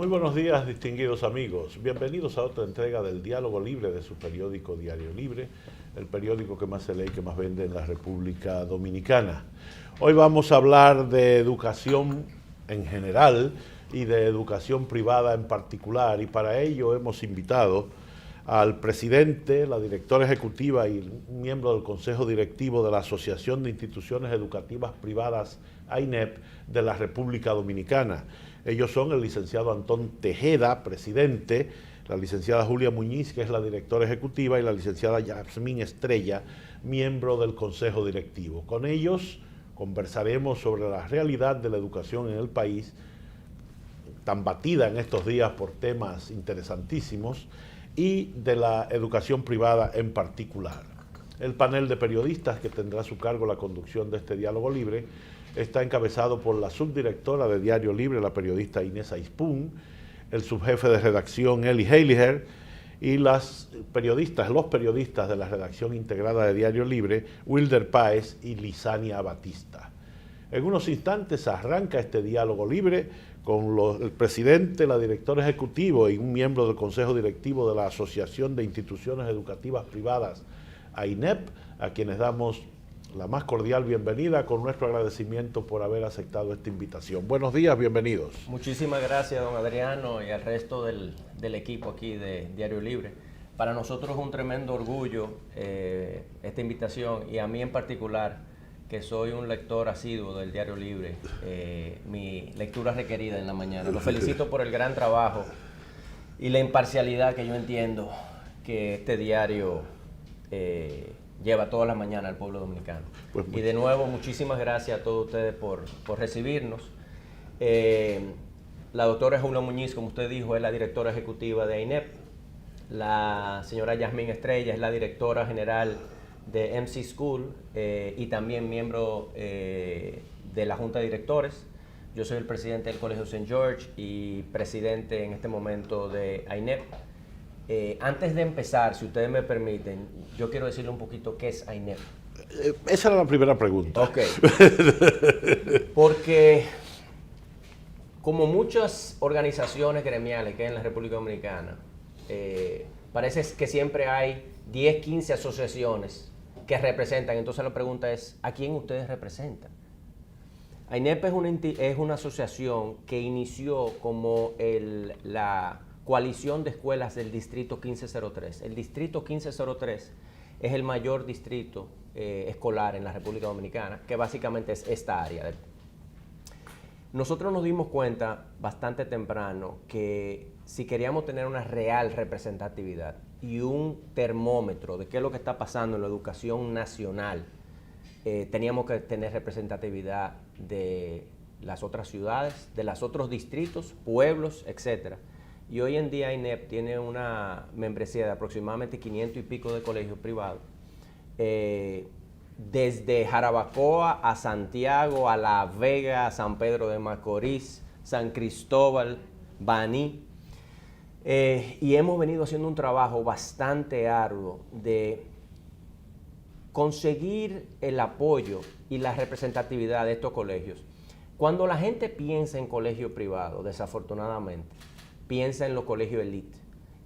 Muy buenos días, distinguidos amigos. Bienvenidos a otra entrega del Diálogo Libre de su periódico Diario Libre, el periódico que más se lee y que más vende en la República Dominicana. Hoy vamos a hablar de educación en general y de educación privada en particular, y para ello hemos invitado al presidente, la directora ejecutiva y un miembro del Consejo Directivo de la Asociación de Instituciones Educativas Privadas, AINEP, de la República Dominicana. Ellos son el licenciado Antón Tejeda, presidente, la licenciada Julia Muñiz, que es la directora ejecutiva, y la licenciada Yasmín Estrella, miembro del Consejo Directivo. Con ellos conversaremos sobre la realidad de la educación en el país, tan batida en estos días por temas interesantísimos, y de la educación privada en particular. El panel de periodistas que tendrá a su cargo la conducción de este diálogo libre está encabezado por la subdirectora de Diario Libre, la periodista Inés Aispun, el subjefe de redacción Eli Heiliger y los periodistas de la redacción integrada de Diario Libre, Wilder Páez y Lisania Batista. En unos instantes arranca este diálogo libre con el presidente, la directora ejecutiva y un miembro del Consejo Directivo de la Asociación de Instituciones Educativas Privadas, AINEP, a quienes damos la más cordial bienvenida con nuestro agradecimiento por haber aceptado esta invitación. Buenos días, bienvenidos. Muchísimas gracias, don Adriano, y al resto del equipo aquí de Diario Libre. Para nosotros es un tremendo orgullo esta invitación, y a mí en particular, que soy un lector asiduo del Diario Libre, mi lectura requerida en la mañana. Los felicito por el gran trabajo y la imparcialidad que yo entiendo que este diario lleva todas las mañanas al pueblo dominicano. Pues y de nuevo, muchísimas gracias a todos ustedes por recibirnos. La doctora Julia Muñiz, como usted dijo, es la directora ejecutiva de AINEP. La señora Yasmín Estrella es la directora general de MC School y también miembro de la Junta de Directores. Yo soy el presidente del Colegio St. George y presidente en este momento de AINEP. Antes de empezar, si ustedes me permiten, yo quiero decirle un poquito qué es AINEP. Esa era la primera pregunta. Ok. Porque como muchas organizaciones gremiales que hay en la República Dominicana, parece que siempre hay 10, 15 asociaciones que representan. Entonces la pregunta es, ¿a quién ustedes representan? AINEP es una asociación que inició como la coalición de escuelas del Distrito 1503. El Distrito 1503 es el mayor distrito escolar en la República Dominicana, que básicamente es esta área. Nosotros nos dimos cuenta bastante temprano que si queríamos tener una real representatividad y un termómetro de qué es lo que está pasando en la educación nacional, teníamos que tener representatividad de las otras ciudades, de los otros distritos, pueblos, etcétera. Y hoy en día AINEP tiene una membresía de aproximadamente 500 y pico de colegios privados, desde Jarabacoa a Santiago, a La Vega, a San Pedro de Macorís, San Cristóbal, Baní. Y hemos venido haciendo un trabajo bastante arduo de conseguir el apoyo y la representatividad de estos colegios. Cuando la gente piensa en colegio privado, desafortunadamente, piensa en los colegios elite.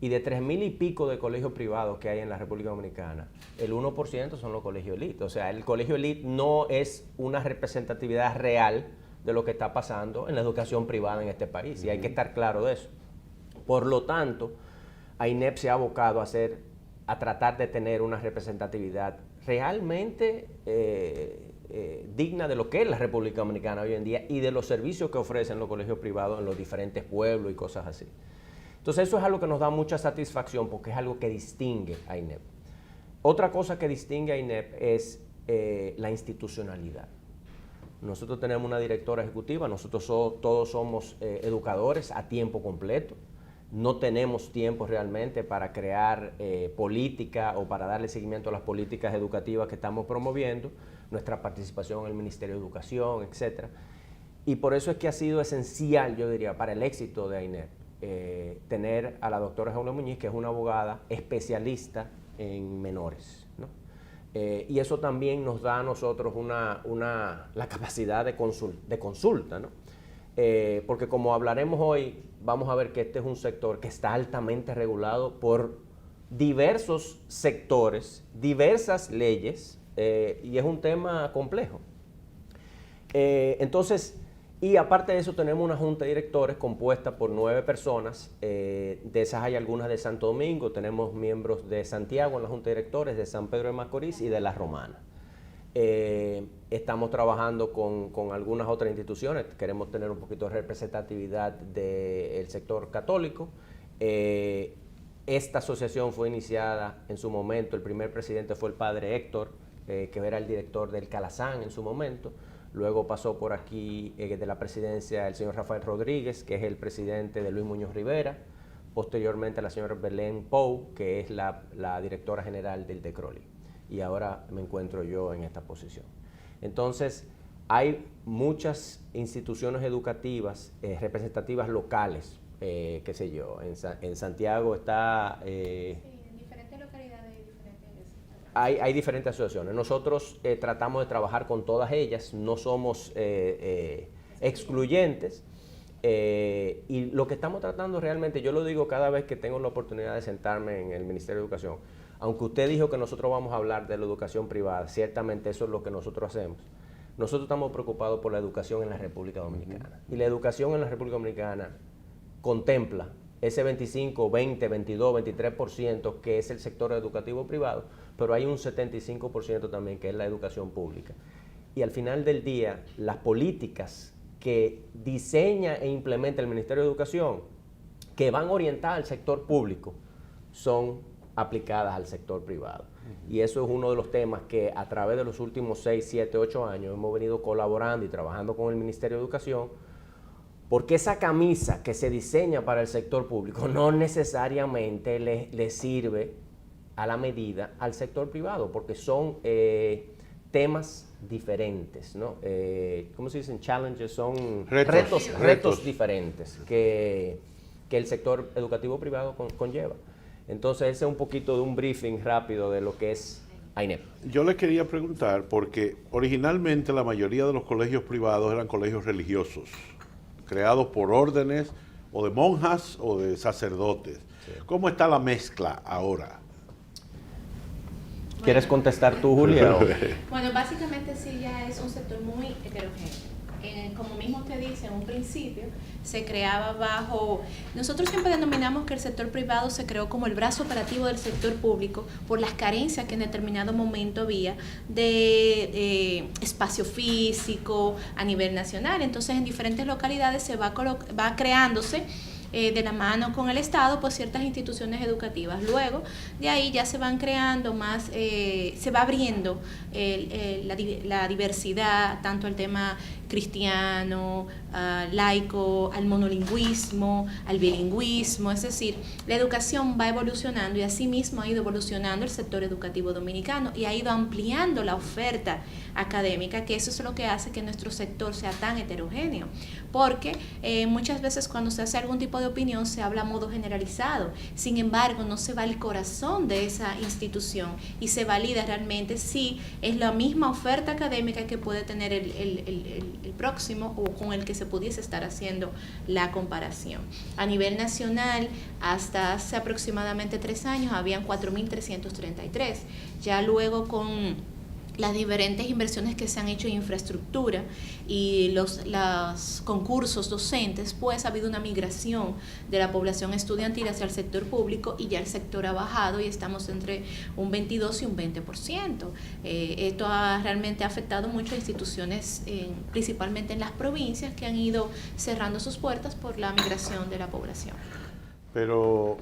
Y de 3,000 y pico de colegios privados que hay en la República Dominicana, el 1% son los colegios elite. O sea, el colegio elite no es una representatividad real de lo que está pasando en la educación privada en este país. Y hay que estar claro de eso. Por lo tanto, AINEP se ha abocado a tratar de tener una representatividad realmente digna de lo que es la República Dominicana hoy en día y de los servicios que ofrecen los colegios privados en los diferentes pueblos y cosas así. Entonces eso es algo que nos da mucha satisfacción porque es algo que distingue a AINEP. Otra cosa que distingue a AINEP es la institucionalidad. Nosotros tenemos una directora ejecutiva, nosotros todos somos educadores a tiempo completo. No tenemos tiempo realmente para crear política o para darle seguimiento a las políticas educativas que estamos promoviendo, nuestra participación en el Ministerio de Educación, etc. Y por eso es que ha sido esencial, yo diría, para el éxito de AINEP, tener a la doctora Julia Muñiz, que es una abogada especialista en menores, ¿no? Y eso también nos da a nosotros la capacidad de consulta, ¿no? Porque como hablaremos hoy vamos a ver que este es un sector que está altamente regulado por diversos sectores, diversas leyes, y es un tema complejo. Entonces, y aparte de eso tenemos una junta de directores compuesta por 9 personas, de esas hay algunas de Santo Domingo, tenemos miembros de Santiago en la junta de directores, de San Pedro de Macorís y de La Romana. Estamos trabajando con algunas otras instituciones, queremos tener un poquito de representatividad del sector católico. Esta asociación fue iniciada en su momento, el primer presidente fue el padre Héctor, que era el director del Calazán en su momento. Luego pasó por aquí de la presidencia el señor Rafael Rodríguez, que es el presidente de Luis Muñoz Rivera. Posteriormente la señora Belén Pou, que es la directora general del DECROLI. Y ahora me encuentro yo en esta posición. Entonces, hay muchas instituciones educativas, representativas locales, qué sé yo, en Santiago está... Sí, en diferentes localidades hay diferentes asociaciones. Nosotros tratamos de trabajar con todas ellas, no somos excluyentes. Y lo que estamos tratando realmente, yo lo digo cada vez que tengo la oportunidad de sentarme en el Ministerio de Educación, aunque usted dijo que nosotros vamos a hablar de la educación privada, ciertamente eso es lo que nosotros hacemos. Nosotros estamos preocupados por la educación en la República Dominicana. Y la educación en la República Dominicana contempla ese 25, 20, 22, 23% que es el sector educativo privado, pero hay un 75% también que es la educación pública. Y al final del día, las políticas que diseña e implementa el Ministerio de Educación, que van orientadas al sector público, son aplicadas al sector privado. Y eso es uno de los temas que a través de los últimos 6, 7, 8 años hemos venido colaborando y trabajando con el Ministerio de Educación, porque esa camisa que se diseña para el sector público no necesariamente le sirve a la medida al sector privado, porque son temas diferentes, ¿no? ¿Cómo se dicen? Challenges, son retos diferentes que el sector educativo privado conlleva. Entonces, ese es un poquito de un briefing rápido de lo que es AINEP. Yo le quería preguntar, porque originalmente la mayoría de los colegios privados eran colegios religiosos, creados por órdenes o de monjas o de sacerdotes. Sí. ¿Cómo está la mezcla ahora? ¿Quieres contestar tú, Julia? Bueno, básicamente sí, ya es un sector muy heterogéneo. Como mismo usted dice, en un principio se creaba bajo... Nosotros siempre denominamos que el sector privado se creó como el brazo operativo del sector público por las carencias que en determinado momento había de espacio físico a nivel nacional. Entonces, en diferentes localidades se va creándose de la mano con el Estado, pues ciertas instituciones educativas. Luego, de ahí ya se van creando más, se va abriendo la diversidad, tanto el tema cristiano, laico, al monolingüismo, al bilingüismo, es decir, la educación va evolucionando y asimismo ha ido evolucionando el sector educativo dominicano y ha ido ampliando la oferta académica, que eso es lo que hace que nuestro sector sea tan heterogéneo, porque muchas veces cuando se hace algún tipo de opinión se habla a modo generalizado, sin embargo no se va al corazón de esa institución y se valida realmente si es la misma oferta académica que puede tener el próximo o con el que se pudiese estar haciendo la comparación. A nivel nacional, hasta hace aproximadamente 3 años habían 4.333, ya luego con las diferentes inversiones que se han hecho en infraestructura y los concursos docentes, pues ha habido una migración de la población estudiantil hacia el sector público y ya el sector ha bajado y estamos entre un 22 y un 20%. Esto realmente ha afectado mucho a instituciones, principalmente en las provincias, que han ido cerrando sus puertas por la migración de la población. Pero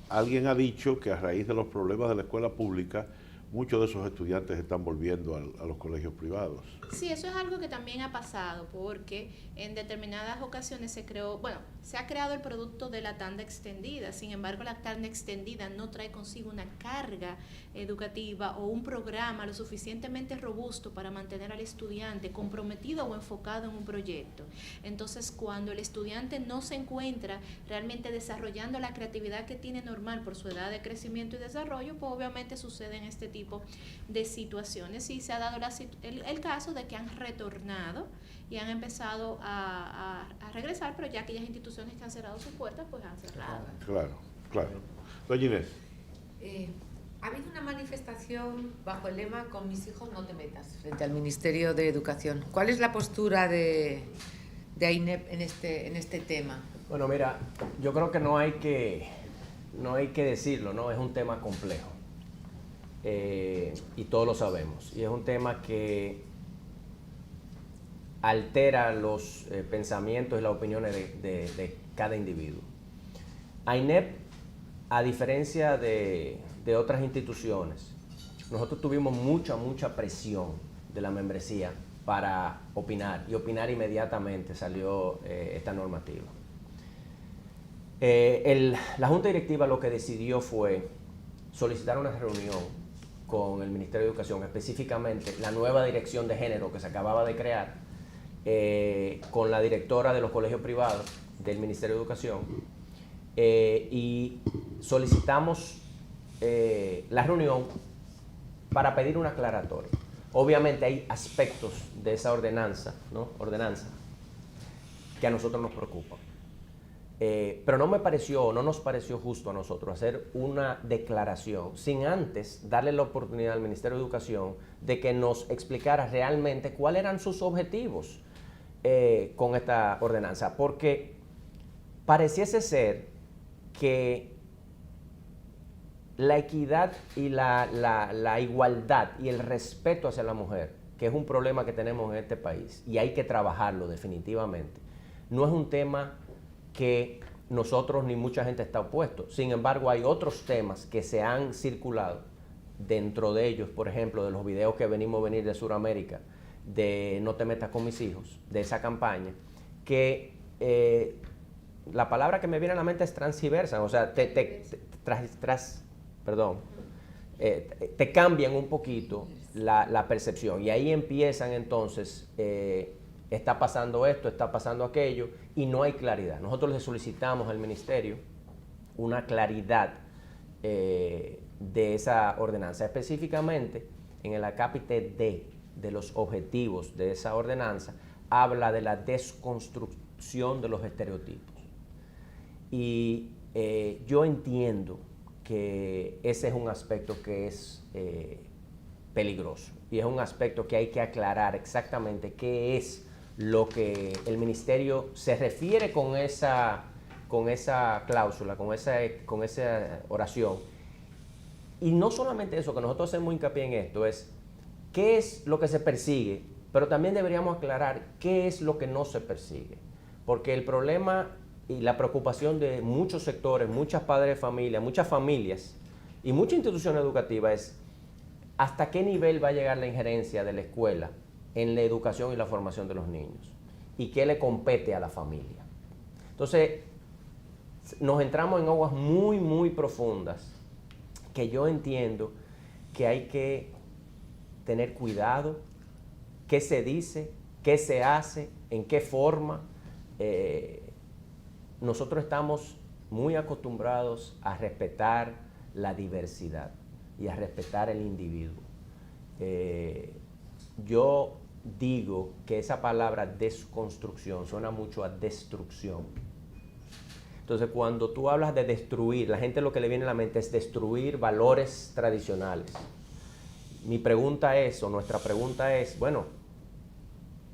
alguien ha dicho que a raíz de los problemas de la escuela pública, muchos de esos estudiantes están volviendo a los colegios privados. Sí, eso es algo que también ha pasado, porque en determinadas ocasiones se ha creado el producto de la tanda extendida. Sin embargo, la tanda extendida no trae consigo una carga educativa o un programa lo suficientemente robusto para mantener al estudiante comprometido o enfocado en un proyecto. Entonces, cuando el estudiante no se encuentra realmente desarrollando la creatividad que tiene normal por su edad de crecimiento y desarrollo, pues obviamente suceden este tipo de situaciones, y se ha dado el caso de que han retornado y han empezado a regresar, pero ya aquellas instituciones instituciones que han cerrado sus puertas, pues han cerrado. Claro, claro. Doña Inés. Ha habido una manifestación bajo el lema "Con mis hijos no te metas" frente al Ministerio de Educación. ¿Cuál es la postura de AINEP en este tema? Bueno, mira, yo creo que no hay que decirlo, ¿no? Es un tema complejo. Y todos lo sabemos. Y es un tema que altera los pensamientos y las opiniones de cada individuo. AINEP, a diferencia de otras instituciones, nosotros tuvimos mucha presión de la membresía para opinar, y opinar inmediatamente salió esta normativa. La Junta Directiva lo que decidió fue solicitar una reunión con el Ministerio de Educación, específicamente la nueva dirección de género que se acababa de crear, con la directora de los colegios privados del Ministerio de Educación, y solicitamos la reunión para pedir una aclaratoria. Obviamente hay aspectos de esa ordenanza que a nosotros nos preocupan. Pero no nos pareció justo a nosotros hacer una declaración sin antes darle la oportunidad al Ministerio de Educación de que nos explicara realmente cuáles eran sus objetivos con esta ordenanza, porque pareciese ser que la equidad y la igualdad y el respeto hacia la mujer, que es un problema que tenemos en este país y hay que trabajarlo definitivamente, no es un tema que nosotros ni mucha gente está opuesto. Sin embargo, hay otros temas que se han circulado, dentro de ellos, por ejemplo, de los videos que venimos de Sudamérica, de No te metas con mis hijos, de esa campaña, que la palabra que me viene a la mente es transgiversan, o sea, te cambian un poquito la percepción, y ahí empiezan entonces, está pasando esto, está pasando aquello, y no hay claridad. Nosotros le solicitamos al Ministerio una claridad de esa ordenanza, específicamente en el acápite D de los objetivos de esa ordenanza, habla de la desconstrucción de los estereotipos. Y yo entiendo que ese es un aspecto que es peligroso, y es un aspecto que hay que aclarar exactamente qué es lo que el ministerio se refiere con esa cláusula, con esa oración. Y no solamente eso, que nosotros hacemos hincapié en esto, es qué es lo que se persigue, pero también deberíamos aclarar qué es lo que no se persigue, porque el problema y la preocupación de muchos sectores, muchas padres de familia, muchas familias y muchas instituciones educativas es hasta qué nivel va a llegar la injerencia de la escuela en la educación y la formación de los niños, y qué le compete a la familia. Entonces, nos entramos en aguas muy profundas, que yo entiendo que hay que tener cuidado, qué se dice, qué se hace, en qué forma. Nosotros estamos muy acostumbrados a respetar la diversidad y a respetar el individuo. Yo digo que esa palabra desconstrucción suena mucho a destrucción. Entonces, cuando tú hablas de destruir, la gente lo que le viene a la mente es destruir valores tradicionales. Mi pregunta es, o nuestra pregunta es, bueno,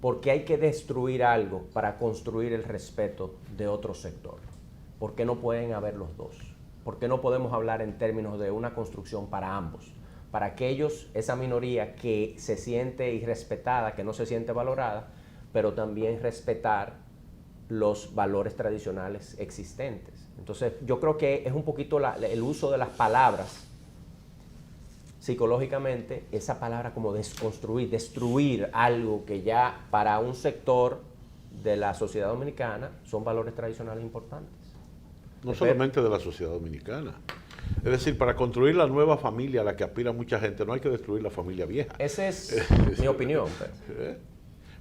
¿por qué hay que destruir algo para construir el respeto de otro sector? ¿Por qué no pueden haber los dos? ¿Por qué no podemos hablar en términos de una construcción para ambos? Para aquellos, esa minoría que se siente irrespetada, que no se siente valorada, pero también respetar los valores tradicionales existentes. Entonces, yo creo que es un poquito el uso de las palabras. Psicológicamente, esa palabra como desconstruir, destruir algo que ya para un sector de la sociedad dominicana son valores tradicionales importantes. No solamente de la sociedad dominicana. Es decir, para construir la nueva familia a la que aspira mucha gente, no hay que destruir la familia vieja. Esa es mi opinión.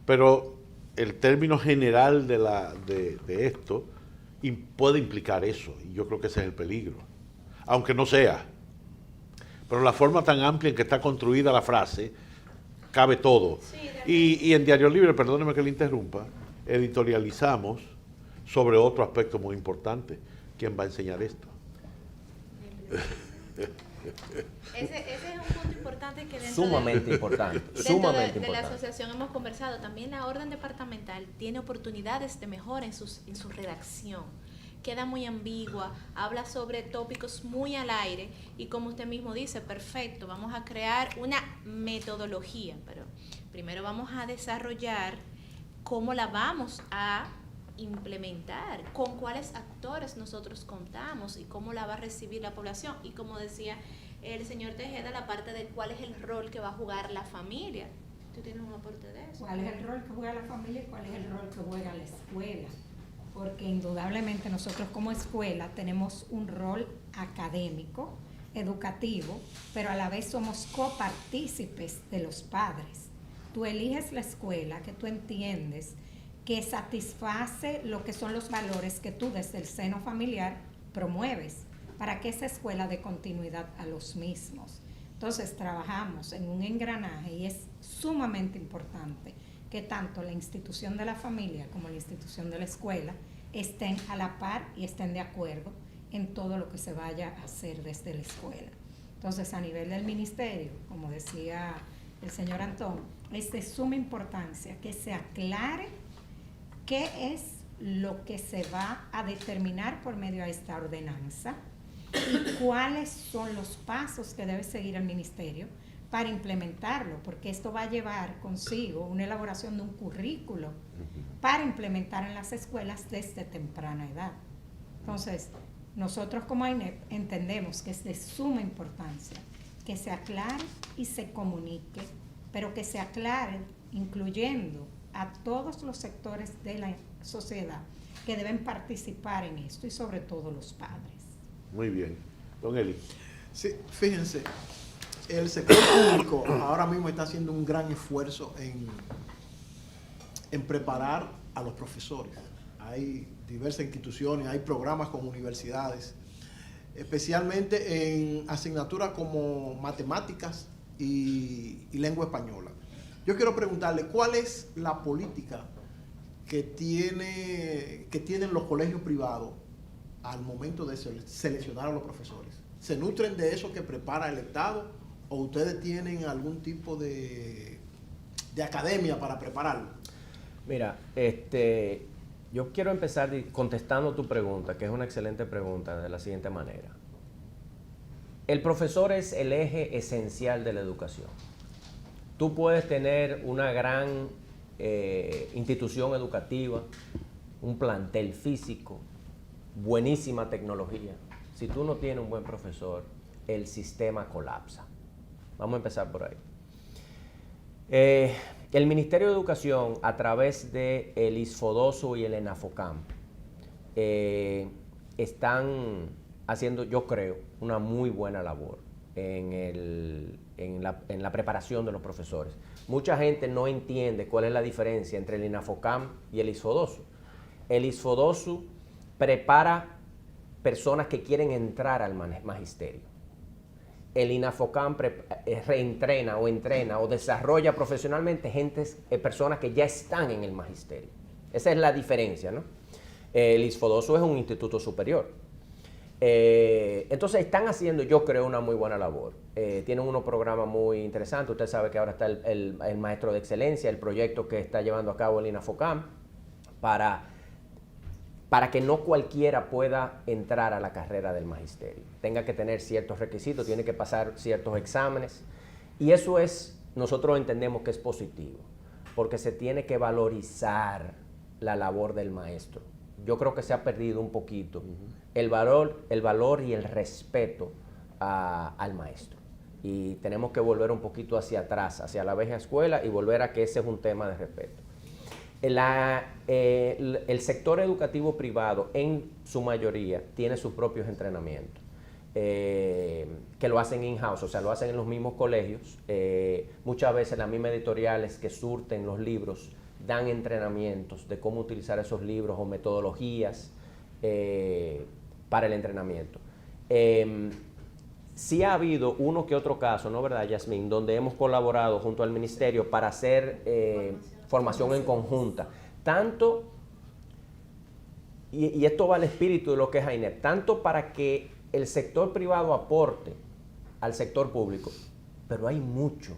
Pero el término general de esto puede implicar eso, y yo creo que ese es el peligro. Aunque no sea. Pero la forma tan amplia en que está construida la frase, cabe todo. Sí, y en Diario Libre, perdóneme que le interrumpa, editorializamos sobre otro aspecto muy importante. ¿Quién va a enseñar esto? Ese es un punto importante que Sumamente importante. Sumamente de la importante. asociación hemos conversado. También la orden departamental tiene oportunidades de mejora en su redacción. Queda muy ambigua, habla sobre tópicos muy al aire y como usted mismo dice, perfecto, vamos a crear una metodología, pero primero vamos a desarrollar cómo la vamos a implementar, con cuáles actores nosotros contamos y cómo la va a recibir la población. Y como decía el señor Tejeda, la parte de cuál es el rol que va a jugar la familia. ¿Tú tienes un aporte de eso? ¿Cuál es el rol que juega la familia y cuál es el rol que juega la escuela? Porque indudablemente nosotros como escuela tenemos un rol académico, educativo, pero a la vez somos copartícipes de los padres. Tú eliges la escuela que tú entiendes que satisface lo que son los valores que tú desde el seno familiar promueves para que esa escuela dé continuidad a los mismos. Entonces trabajamos en un engranaje y es sumamente importante que tanto la institución de la familia como la institución de la escuela estén a la par y estén de acuerdo en todo lo que se vaya a hacer desde la escuela. Entonces, a nivel del ministerio, como decía el señor Antón, es de suma importancia que se aclare qué es lo que se va a determinar por medio de esta ordenanza y cuáles son los pasos que debe seguir el ministerio para implementarlo, porque esto va a llevar consigo una elaboración de un currículo para implementar en las escuelas desde temprana edad. Entonces, nosotros como AINEP entendemos que es de suma importancia que se aclare y se comunique, pero que se aclare incluyendo a todos los sectores de la sociedad que deben participar en esto y sobre todo los padres. Muy bien. Don Eli. Sí, fíjense, el sector público ahora mismo está haciendo un gran esfuerzo en preparar a los profesores. Hay diversas instituciones, hay programas con universidades, especialmente en asignaturas como matemáticas y lengua española. Yo quiero preguntarle, ¿cuál es la política que tienen los colegios privados al momento de seleccionar a los profesores? ¿Se nutren de eso que prepara el Estado o ustedes tienen algún tipo de academia para prepararlo? Mira, yo quiero empezar contestando tu pregunta, que es una excelente pregunta, de la siguiente manera. El profesor es el eje esencial de la educación. Tú puedes tener una gran institución educativa, un plantel físico, buenísima tecnología. Si tú no tienes un buen profesor, el sistema colapsa. Vamos a empezar por ahí. El Ministerio de Educación, a través de el ISFODOSO y el ENAFOCAM, están haciendo, yo creo, una muy buena labor en la preparación de los profesores. Mucha gente no entiende cuál es la diferencia entre el ENAFOCAM y el ISFODOSO. El ISFODOSO prepara personas que quieren entrar al magisterio. El INAFOCAM reentrena o entrena o desarrolla profesionalmente personas que ya están en el magisterio. Esa es la diferencia, ¿no? El ISFODOSO es un instituto superior. Entonces están haciendo, yo creo, una muy buena labor. Tienen unos programas muy interesantes. Usted sabe que ahora está el Maestro de Excelencia, el proyecto que está llevando a cabo el INAFOCAM para que no cualquiera pueda entrar a la carrera del magisterio. Tenga que tener ciertos requisitos, tiene que pasar ciertos exámenes. Y eso nosotros entendemos que es positivo, porque se tiene que valorizar la labor del maestro. Yo creo que se ha perdido un poquito el valor y el respeto al maestro. Y tenemos que volver un poquito hacia atrás, hacia la vieja escuela, y volver a que ese es un tema de respeto. El sector educativo privado, en su mayoría, tiene sus propios entrenamientos, que lo hacen in-house, o sea, lo hacen en los mismos colegios. Muchas veces las mismas editoriales que surten los libros dan entrenamientos de cómo utilizar esos libros o metodologías para el entrenamiento. Sí ha habido uno que otro caso, ¿no, verdad, Yasmín?, donde hemos colaborado junto al ministerio para hacer formación en conjunta, tanto y esto va al espíritu de lo que es AINEP, tanto para que el sector privado aporte al sector público, pero hay mucho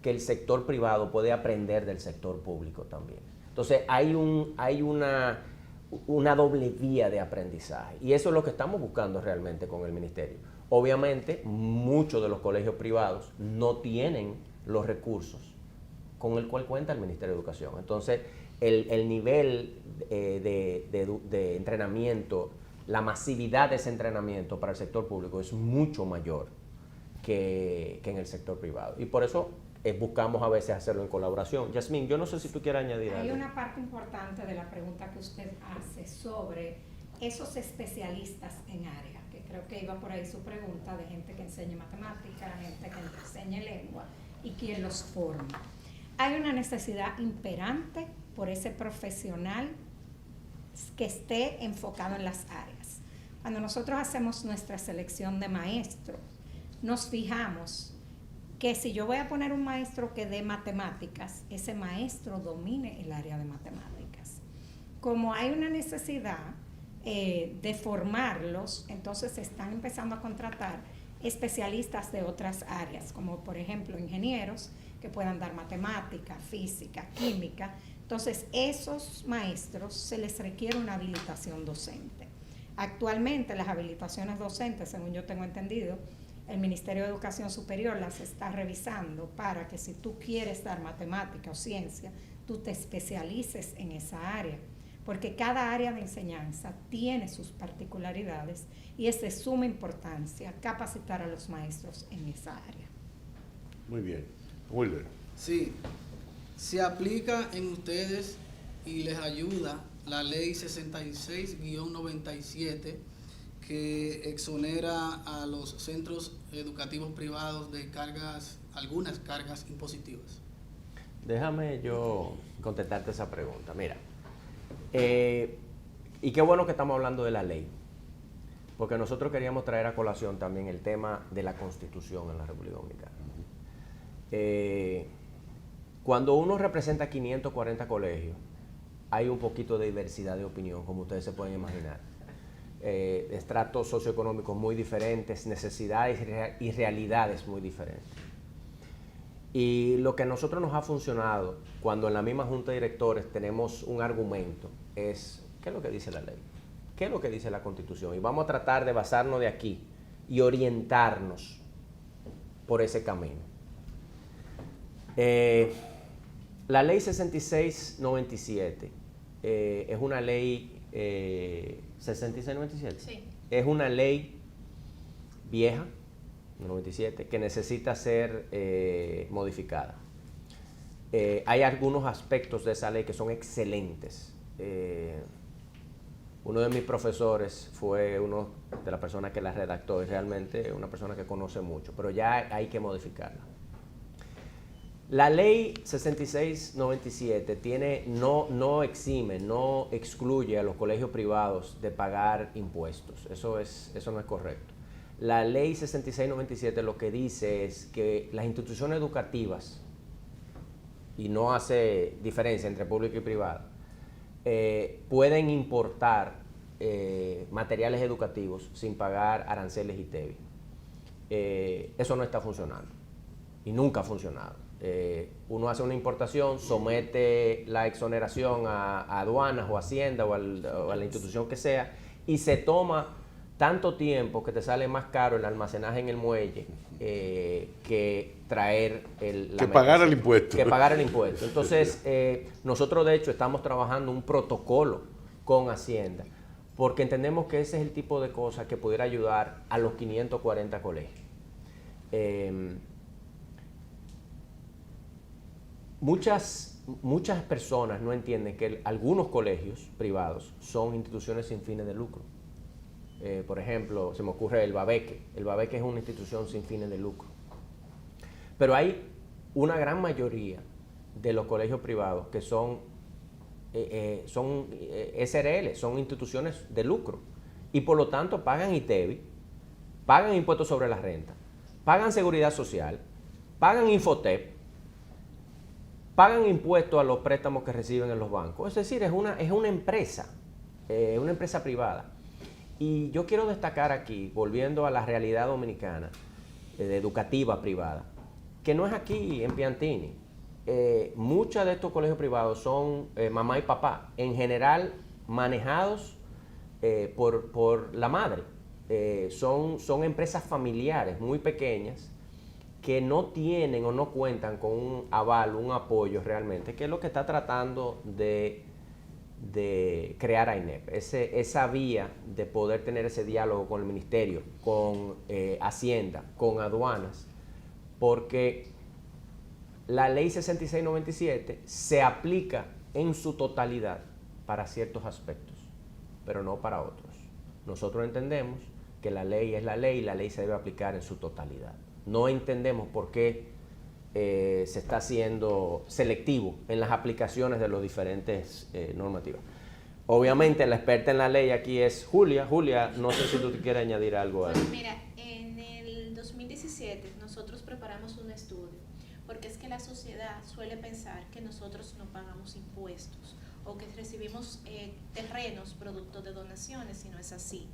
que el sector privado puede aprender del sector público también. Entonces hay una doble vía de aprendizaje y eso es lo que estamos buscando realmente con el ministerio. Obviamente muchos de los colegios privados no tienen los recursos con el cual cuenta el Ministerio de Educación. Entonces el nivel de entrenamiento, la masividad de ese entrenamiento para el sector público es mucho mayor que en el sector privado. Y por eso buscamos a veces hacerlo en colaboración. Yasmín, yo no sé si tú quieres añadir algo. Hay una parte importante de la pregunta que usted hace sobre esos especialistas en área, que creo que iba por ahí su pregunta, de gente que enseñe matemática, gente que enseñe lengua y quién los forma. Hay una necesidad imperante por ese profesional que esté enfocado en las áreas. Cuando nosotros hacemos nuestra selección de maestros, nos fijamos que si yo voy a poner un maestro que dé matemáticas, ese maestro domine el área de matemáticas. Como hay una necesidad de formarlos, entonces se están empezando a contratar especialistas de otras áreas, como por ejemplo ingenieros que puedan dar matemática, física, química. Entonces, esos maestros se les requiere una habilitación docente. Actualmente, las habilitaciones docentes, según yo tengo entendido, el Ministerio de Educación Superior las está revisando para que si tú quieres dar matemática o ciencia, tú te especialices en esa área. Porque cada área de enseñanza tiene sus particularidades y es de suma importancia capacitar a los maestros en esa área. Muy bien. Wilber. Sí, se aplica en ustedes y les ayuda la ley 66-97 que exonera a los centros educativos privados de algunas cargas impositivas. Déjame yo contestarte esa pregunta. Mira, y qué bueno que estamos hablando de la ley, porque nosotros queríamos traer a colación también el tema de la Constitución en la República Dominicana. Cuando uno representa 540 colegios, hay un poquito de diversidad de opinión, como ustedes se pueden imaginar. Estratos socioeconómicos muy diferentes, necesidades y realidades muy diferentes. Y lo que a nosotros nos ha funcionado, cuando en la misma junta de directores tenemos un argumento, es ¿qué es lo que dice la ley? ¿Qué es lo que dice la Constitución? Y vamos a tratar de basarnos de aquí y orientarnos por ese camino. La ley 6697 es una ley 6697. Sí. Es una ley vieja, 97, que necesita ser modificada. Hay algunos aspectos de esa ley que son excelentes. Uno de mis profesores fue uno de las personas que la redactó y realmente una persona que conoce mucho, pero ya hay que modificarla. La ley 6697 no exime, no excluye a los colegios privados de pagar impuestos. Eso no es correcto. La ley 6697 lo que dice es que las instituciones educativas, y no hace diferencia entre público y privado, pueden importar materiales educativos sin pagar aranceles y TEBI. Eso no está funcionando y nunca ha funcionado. Uno hace una importación, somete la exoneración a aduanas o Hacienda o a la institución que sea y se toma tanto tiempo que te sale más caro el almacenaje en el muelle que traer pagar el impuesto. Que pagar el impuesto. Entonces, nosotros de hecho estamos trabajando un protocolo con Hacienda porque entendemos que ese es el tipo de cosas que pudiera ayudar a los 540 colegios. Muchas personas no entienden que algunos colegios privados son instituciones sin fines de lucro. Por ejemplo, se me ocurre el Babeque. El Babeque es una institución sin fines de lucro. Pero hay una gran mayoría de los colegios privados que son SRL, son instituciones de lucro. Y por lo tanto pagan ITEBI, pagan impuestos sobre la renta, pagan seguridad social, pagan Infotep, pagan impuestos a los préstamos que reciben en los bancos. Es decir, es una empresa una empresa privada. Y yo quiero destacar aquí, volviendo a la realidad dominicana, educativa privada, que no es aquí en Piantini. Muchos de estos colegios privados son mamá y papá, en general manejados por la madre. Son empresas familiares muy pequeñas que no tienen o no cuentan con un aval, un apoyo realmente, que es lo que está tratando de crear AINEP, esa vía de poder tener ese diálogo con el ministerio, con Hacienda, con aduanas, porque la ley 6697 se aplica en su totalidad para ciertos aspectos, pero no para otros. Nosotros entendemos que la ley es la ley y la ley se debe aplicar en su totalidad. No entendemos por qué se está haciendo selectivo en las aplicaciones de los diferentes normativas. Obviamente la experta en la ley aquí es Julia. Julia, no sé si tú quieres añadir algo a eso. Pues mira, en el 2017 nosotros preparamos un estudio, porque es que la sociedad suele pensar que nosotros no pagamos impuestos o que recibimos terrenos producto de donaciones, y no es así.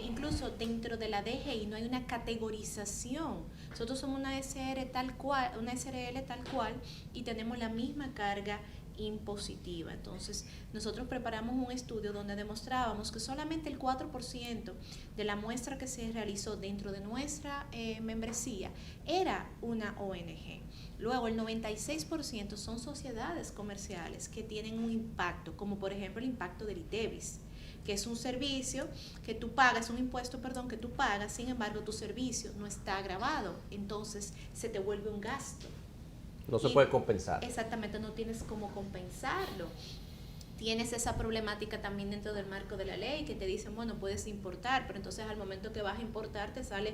Incluso dentro de la DGI no hay una categorización. Nosotros somos una SRL tal cual, y tenemos la misma carga impositiva. Entonces, nosotros preparamos un estudio donde demostrábamos que solamente el 4% de la muestra que se realizó dentro de nuestra membresía era una ONG. Luego, el 96% son sociedades comerciales que tienen un impacto, como por ejemplo el impacto del ITEVIS, que es un servicio que tú pagas, un impuesto, perdón, que tú pagas, sin embargo tu servicio no está grabado, entonces se te vuelve un gasto. No se puede compensar. Exactamente, no tienes cómo compensarlo. Tienes esa problemática también dentro del marco de la ley, que te dicen, bueno, puedes importar, pero entonces al momento que vas a importar te sale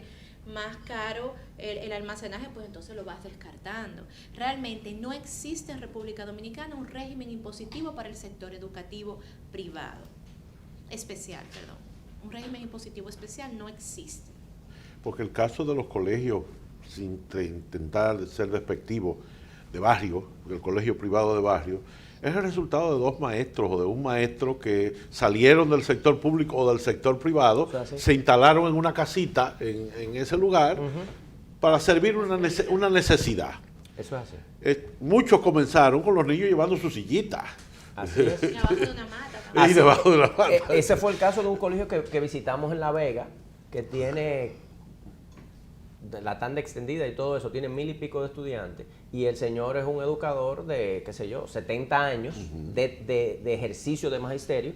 más caro el almacenaje, pues entonces lo vas descartando. Realmente no existe en República Dominicana un régimen impositivo para el sector educativo privado. Un régimen impositivo especial no existe. Porque el caso de los colegios, sin intentar ser despectivo, de barrio, el colegio privado de barrio, es el resultado de dos maestros o de un maestro que salieron del sector público o del sector privado, o sea, sí, se instalaron en una casita en ese lugar para servir una necesidad. Eso es así. Muchos comenzaron con los niños llevando su sillita. Así es. Debajo de una mata. Y debajo de la mata. Ese fue el caso de un colegio que visitamos en La Vega, que tiene la tanda extendida y todo eso, tiene 1000 y pico de estudiantes, y el señor es un educador de, qué sé yo, 70 años de ejercicio de magisterio,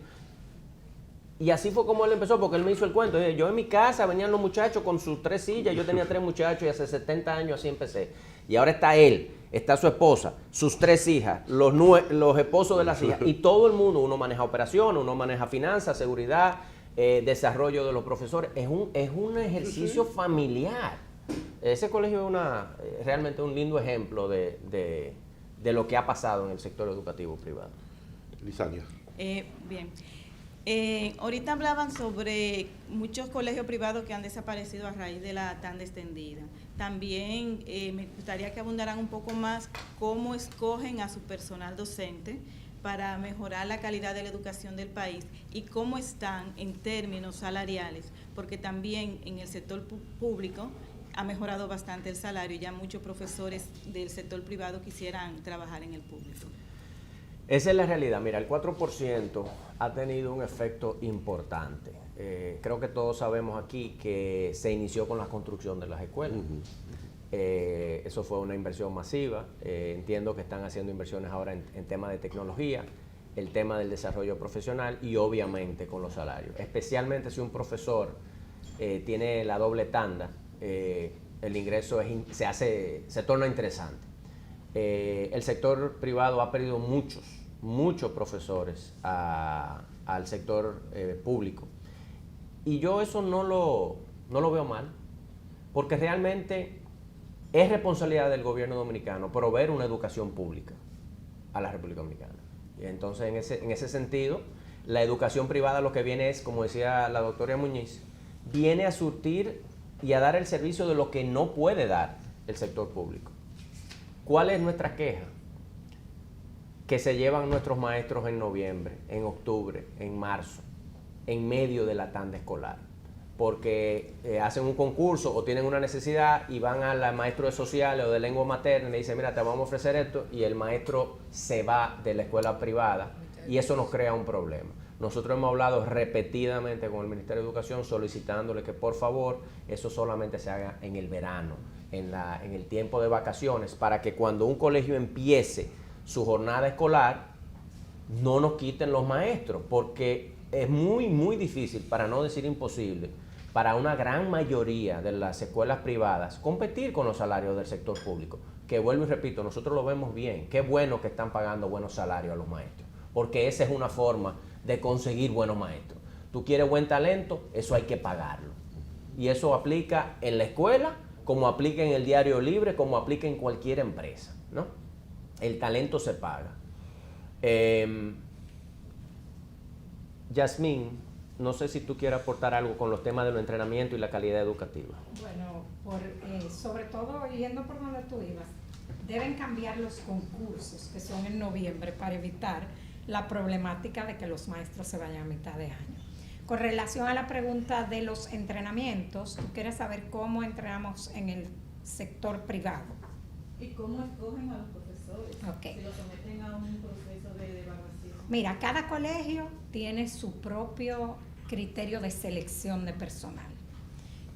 y así fue como él empezó, porque él me hizo el cuento. Yo en mi casa venían los muchachos con sus 3 sillas, yo tenía 3 muchachos y hace 70 años así empecé, y ahora está él, está su esposa, sus 3 hijas, los esposos de las hijas, y todo el mundo. Uno maneja operaciones, uno maneja finanzas, seguridad, desarrollo de los profesores. Es un ejercicio familiar. Ese colegio es realmente un lindo ejemplo de lo que ha pasado en el sector educativo privado. Lisania. Bien. Ahorita hablaban sobre muchos colegios privados que han desaparecido a raíz de la tanda extendida. También me gustaría que abundaran un poco más cómo escogen a su personal docente para mejorar la calidad de la educación del país y cómo están en términos salariales, porque también en el sector público ha mejorado bastante el salario y ya muchos profesores del sector privado quisieran trabajar en el público. Esa es la realidad. Mira, el 4% ha tenido un efecto importante. Creo que todos sabemos aquí que se inició con la construcción de las escuelas. Eso fue una inversión masiva. Entiendo que están haciendo inversiones ahora en temas de tecnología, el tema del desarrollo profesional y obviamente con los salarios. Especialmente si un profesor tiene la doble tanda, el ingreso se torna interesante. El sector privado ha perdido muchos profesores al sector público. Y yo eso no lo veo mal, porque realmente es responsabilidad del gobierno dominicano proveer una educación pública a la República Dominicana. Y entonces, en ese sentido, la educación privada lo que viene es, como decía la doctora Muñiz, viene a surtir y a dar el servicio de lo que no puede dar el sector público. ¿Cuál es nuestra queja? que se llevan nuestros maestros en noviembre, en octubre, en marzo, en medio de la tanda escolar, porque hacen un concurso o tienen una necesidad y van al maestro de sociales o de lengua materna y le dicen, mira, te vamos a ofrecer esto, y el maestro se va de la escuela privada y eso nos crea un problema. Nosotros hemos hablado repetidamente con el Ministerio de Educación solicitándole que por favor eso solamente se haga en el verano, en el tiempo de vacaciones, para que cuando un colegio empiece su jornada escolar no nos quiten los maestros, porque es muy, muy difícil, para no decir imposible, para una gran mayoría de las escuelas privadas competir con los salarios del sector público, que vuelvo y repito, nosotros lo vemos bien, qué bueno que están pagando buenos salarios a los maestros, porque esa es una forma de conseguir buenos maestros. Tú quieres buen talento, eso hay que pagarlo. Y eso aplica en la escuela, como aplica en el diario libre, como aplica en cualquier empresa, ¿no? El talento se paga. Yasmín, no sé si tú quieres aportar algo con los temas de los entrenamientos y la calidad educativa. Bueno, sobre todo, yendo por donde tú ibas, deben cambiar los concursos que son en noviembre para evitar la problemática de que los maestros se vayan a mitad de año. Con relación a la pregunta de los entrenamientos, tú quieres saber cómo entrenamos en el sector privado. ¿Y cómo escogen a los profesores? Okay. Si los someten a un proceso de evaluación. Mira, cada colegio tiene su propio criterio de selección de personal.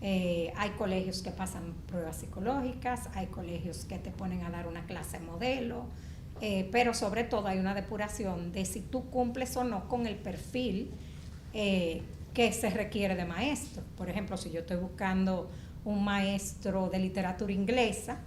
Hay colegios que pasan pruebas psicológicas, hay colegios que te ponen a dar una clase modelo, pero sobre todo hay una depuración de si tú cumples o no con el perfil que se requiere de maestro. Por ejemplo, si yo estoy buscando un maestro de literatura inglesa,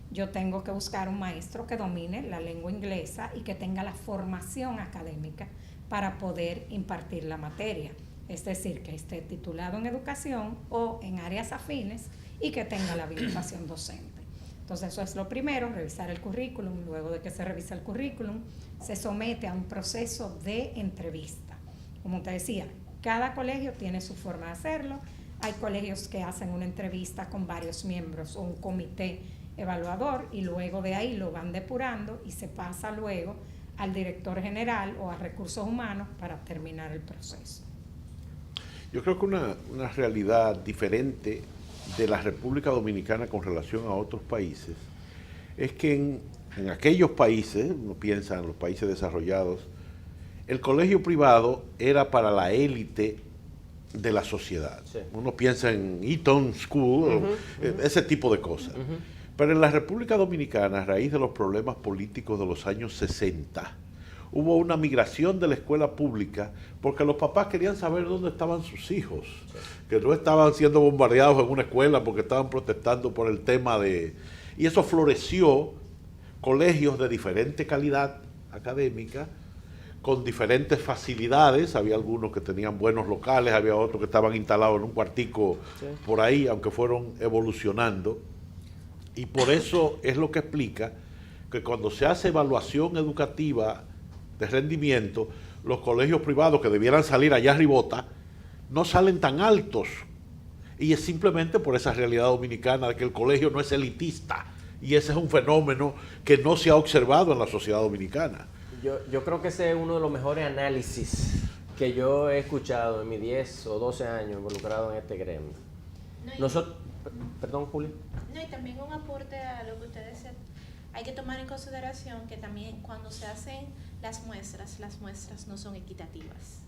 yo tengo que buscar un maestro que domine la lengua inglesa y que tenga la formación académica para poder impartir la materia. Es decir, que esté titulado en educación o en áreas afines y que tenga la habilitación docente. Entonces, eso es lo primero, revisar el currículum. Luego de que se revisa el currículum, se somete a un proceso de entrevista. Como te decía, cada colegio tiene su forma de hacerlo. Hay colegios que hacen una entrevista con varios miembros o un comité evaluador y luego de ahí lo van depurando y se pasa luego al director general o a recursos humanos para terminar el proceso. Yo creo que una realidad diferente de la República Dominicana con relación a otros países es que en aquellos países, uno piensa en los países desarrollados, el colegio privado era para la élite de la sociedad. Sí. Uno piensa en Eton School, ese tipo de cosas. Pero en la República Dominicana, a raíz de los problemas políticos de los años 60, hubo una migración de la escuela pública porque los papás querían saber dónde estaban sus hijos, que no estaban siendo bombardeados en una escuela porque estaban protestando por el tema de... Y eso floreció colegios de diferente calidad académica, con diferentes facilidades. Había algunos que tenían buenos locales, había otros que estaban instalados en un cuartico por ahí, aunque fueron evolucionando. Y por eso es lo que explica que cuando se hace evaluación educativa de rendimiento, los colegios privados que debieran salir allá arribota no salen tan altos. Y es simplemente por esa realidad dominicana de que el colegio no es elitista. Y ese es un fenómeno que no se ha observado en la sociedad dominicana. Yo creo que ese es uno de los mejores análisis que yo he escuchado en mis 10 o 12 años involucrado en este gremio. Perdón, Julio. No, y también un aporte a lo que ustedes decían. Hay que tomar en consideración que también cuando se hacen las muestras no son equitativas.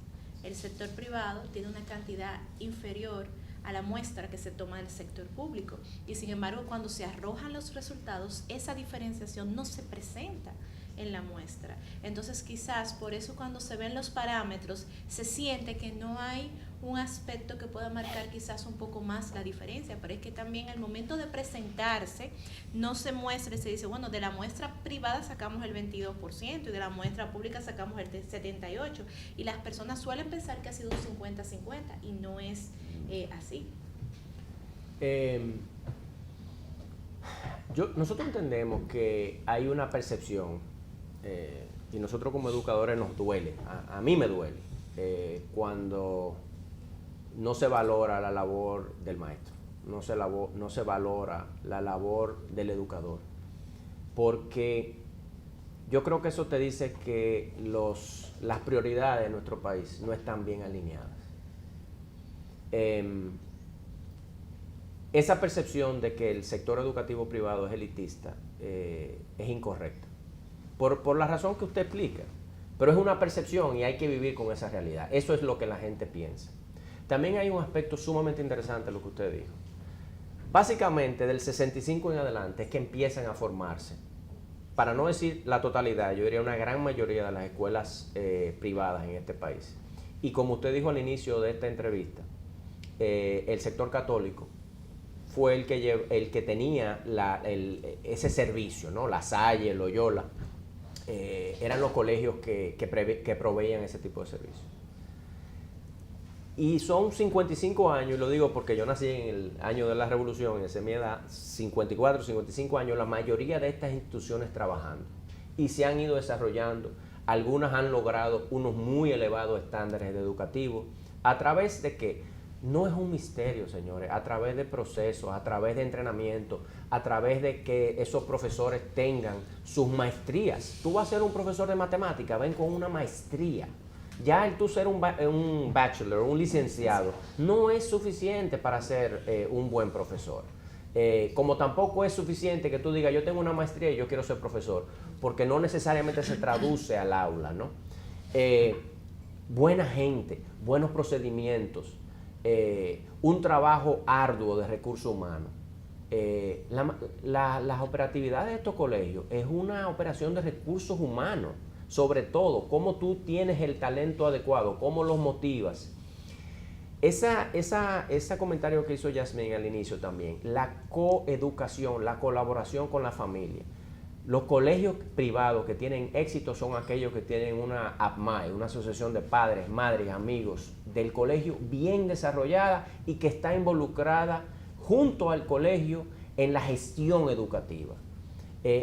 El sector privado tiene una cantidad inferior a la muestra que se toma del sector público y sin embargo cuando se arrojan los resultados esa diferenciación no se presenta en la muestra. Entonces quizás por eso cuando se ven los parámetros se siente que no hay un aspecto que pueda marcar quizás un poco más la diferencia, pero es que también al momento de presentarse no se muestra y se dice, bueno, de la muestra privada sacamos el 22% y de la muestra pública sacamos el 78% y las personas suelen pensar que ha sido un 50-50 y no es así. Nosotros entendemos que hay una percepción y nosotros como educadores nos duele, a mí me duele, cuando no se valora la labor del maestro, no se valora la labor del educador, porque yo creo que eso te dice que las prioridades de nuestro país no están bien alineadas. Esa percepción de que el sector educativo privado es elitista es incorrecta, por la razón que usted explica, pero es una percepción y hay que vivir con esa realidad. Eso es lo que la gente piensa. También hay un aspecto sumamente interesante en lo que usted dijo. Básicamente, del 65 en adelante es que empiezan a formarse, para no decir la totalidad, yo diría una gran mayoría de las escuelas privadas en este país. Y como usted dijo al inicio de esta entrevista, el sector católico fue el que tenía ese servicio, ¿no? La Salle, Loyola, eran los colegios que proveían ese tipo de servicios. Y son 55 años, y lo digo porque yo nací en el año de la Revolución, esa es mi edad, 54, 55 años, la mayoría de estas instituciones trabajando. Y se han ido desarrollando, algunas han logrado unos muy elevados estándares educativos, a través de que, no es un misterio, señores, a través de procesos, a través de entrenamiento, a través de que esos profesores tengan sus maestrías. Tú vas a ser un profesor de matemática, ven con una maestría. Ya el tú ser un bachelor, un licenciado, no es suficiente para ser un buen profesor. Como tampoco es suficiente que tú digas, yo tengo una maestría y yo quiero ser profesor, porque no necesariamente se traduce al aula, ¿no? Buena gente, buenos procedimientos, un trabajo arduo de recursos humanos. Las operatividades de estos colegios es una operación de recursos humanos. Sobre todo, cómo tú tienes el talento adecuado, cómo los motivas. Ese comentario que hizo Yasmín al inicio también, la coeducación, la colaboración con la familia. Los colegios privados que tienen éxito son aquellos que tienen una APMAE, una asociación de padres, madres, amigos del colegio bien desarrollada y que está involucrada junto al colegio en la gestión educativa.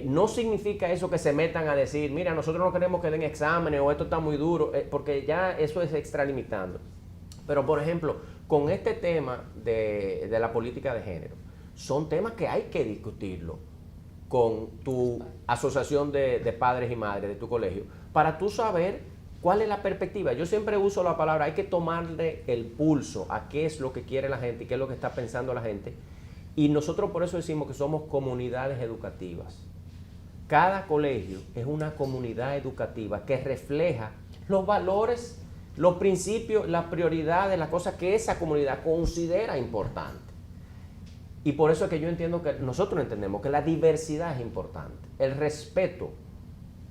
No significa eso que se metan a decir, mira, nosotros no queremos que den exámenes o esto está muy duro, porque ya eso es extralimitando. Pero, por ejemplo, con este tema de la política de género, son temas que hay que discutirlo con tu asociación de padres y madres de tu colegio, para tú saber cuál es la perspectiva. Yo siempre uso la palabra, hay que tomarle el pulso a qué es lo que quiere la gente y qué es lo que está pensando la gente. Y nosotros por eso decimos que somos comunidades educativas. Cada colegio es una comunidad educativa que refleja los valores, los principios, las prioridades, las cosas que esa comunidad considera importantes. Y por eso es que yo entiendo que nosotros entendemos que la diversidad es importante. El respeto,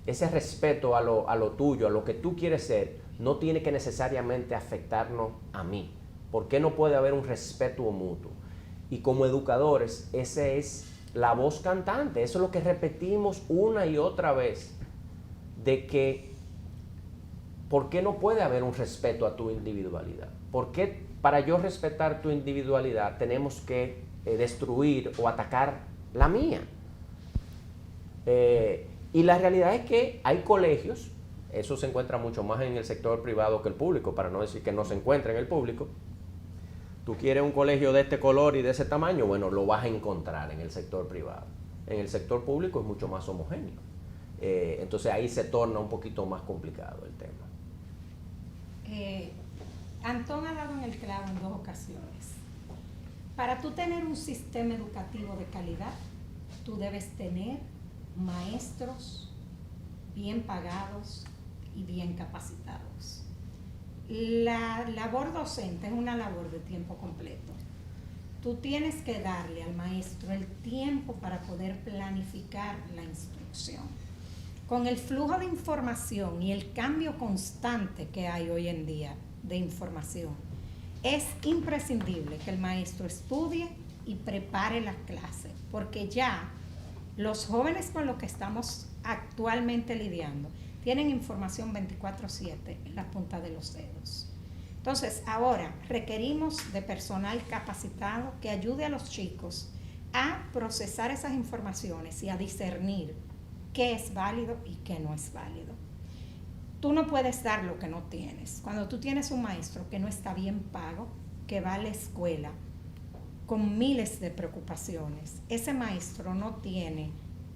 ese respeto a lo tuyo, a lo que tú quieres ser, no tiene que necesariamente afectarnos a mí. ¿Por qué no puede haber un respeto mutuo? Y como educadores, esa es la voz cantante, eso es lo que repetimos una y otra vez, de que ¿por qué no puede haber un respeto a tu individualidad? ¿Por qué para yo respetar tu individualidad tenemos que destruir o atacar la mía? Y la realidad es que hay colegios, eso se encuentra mucho más en el sector privado que el público, para no decir que no se encuentra en el público. Tú quieres un colegio de este color y de ese tamaño, bueno, lo vas a encontrar en el sector privado. En el sector público es mucho más homogéneo. Entonces ahí se torna un poquito más complicado el tema. Antón ha dado en el clavo en 2 ocasiones. Para tú tener un sistema educativo de calidad, tú debes tener maestros bien pagados y bien capacitados. La labor docente es una labor de tiempo completo. Tú tienes que darle al maestro el tiempo para poder planificar la instrucción. Con el flujo de información y el cambio constante que hay hoy en día de información, es imprescindible que el maestro estudie y prepare las clases, porque ya los jóvenes con los que estamos actualmente lidiando tienen información 24/7 en la punta de los dedos. Entonces, ahora requerimos de personal capacitado que ayude a los chicos a procesar esas informaciones y a discernir qué es válido y qué no es válido. Tú no puedes dar lo que no tienes. Cuando tú tienes un maestro que no está bien pago, que va a la escuela con miles de preocupaciones, ese maestro no tiene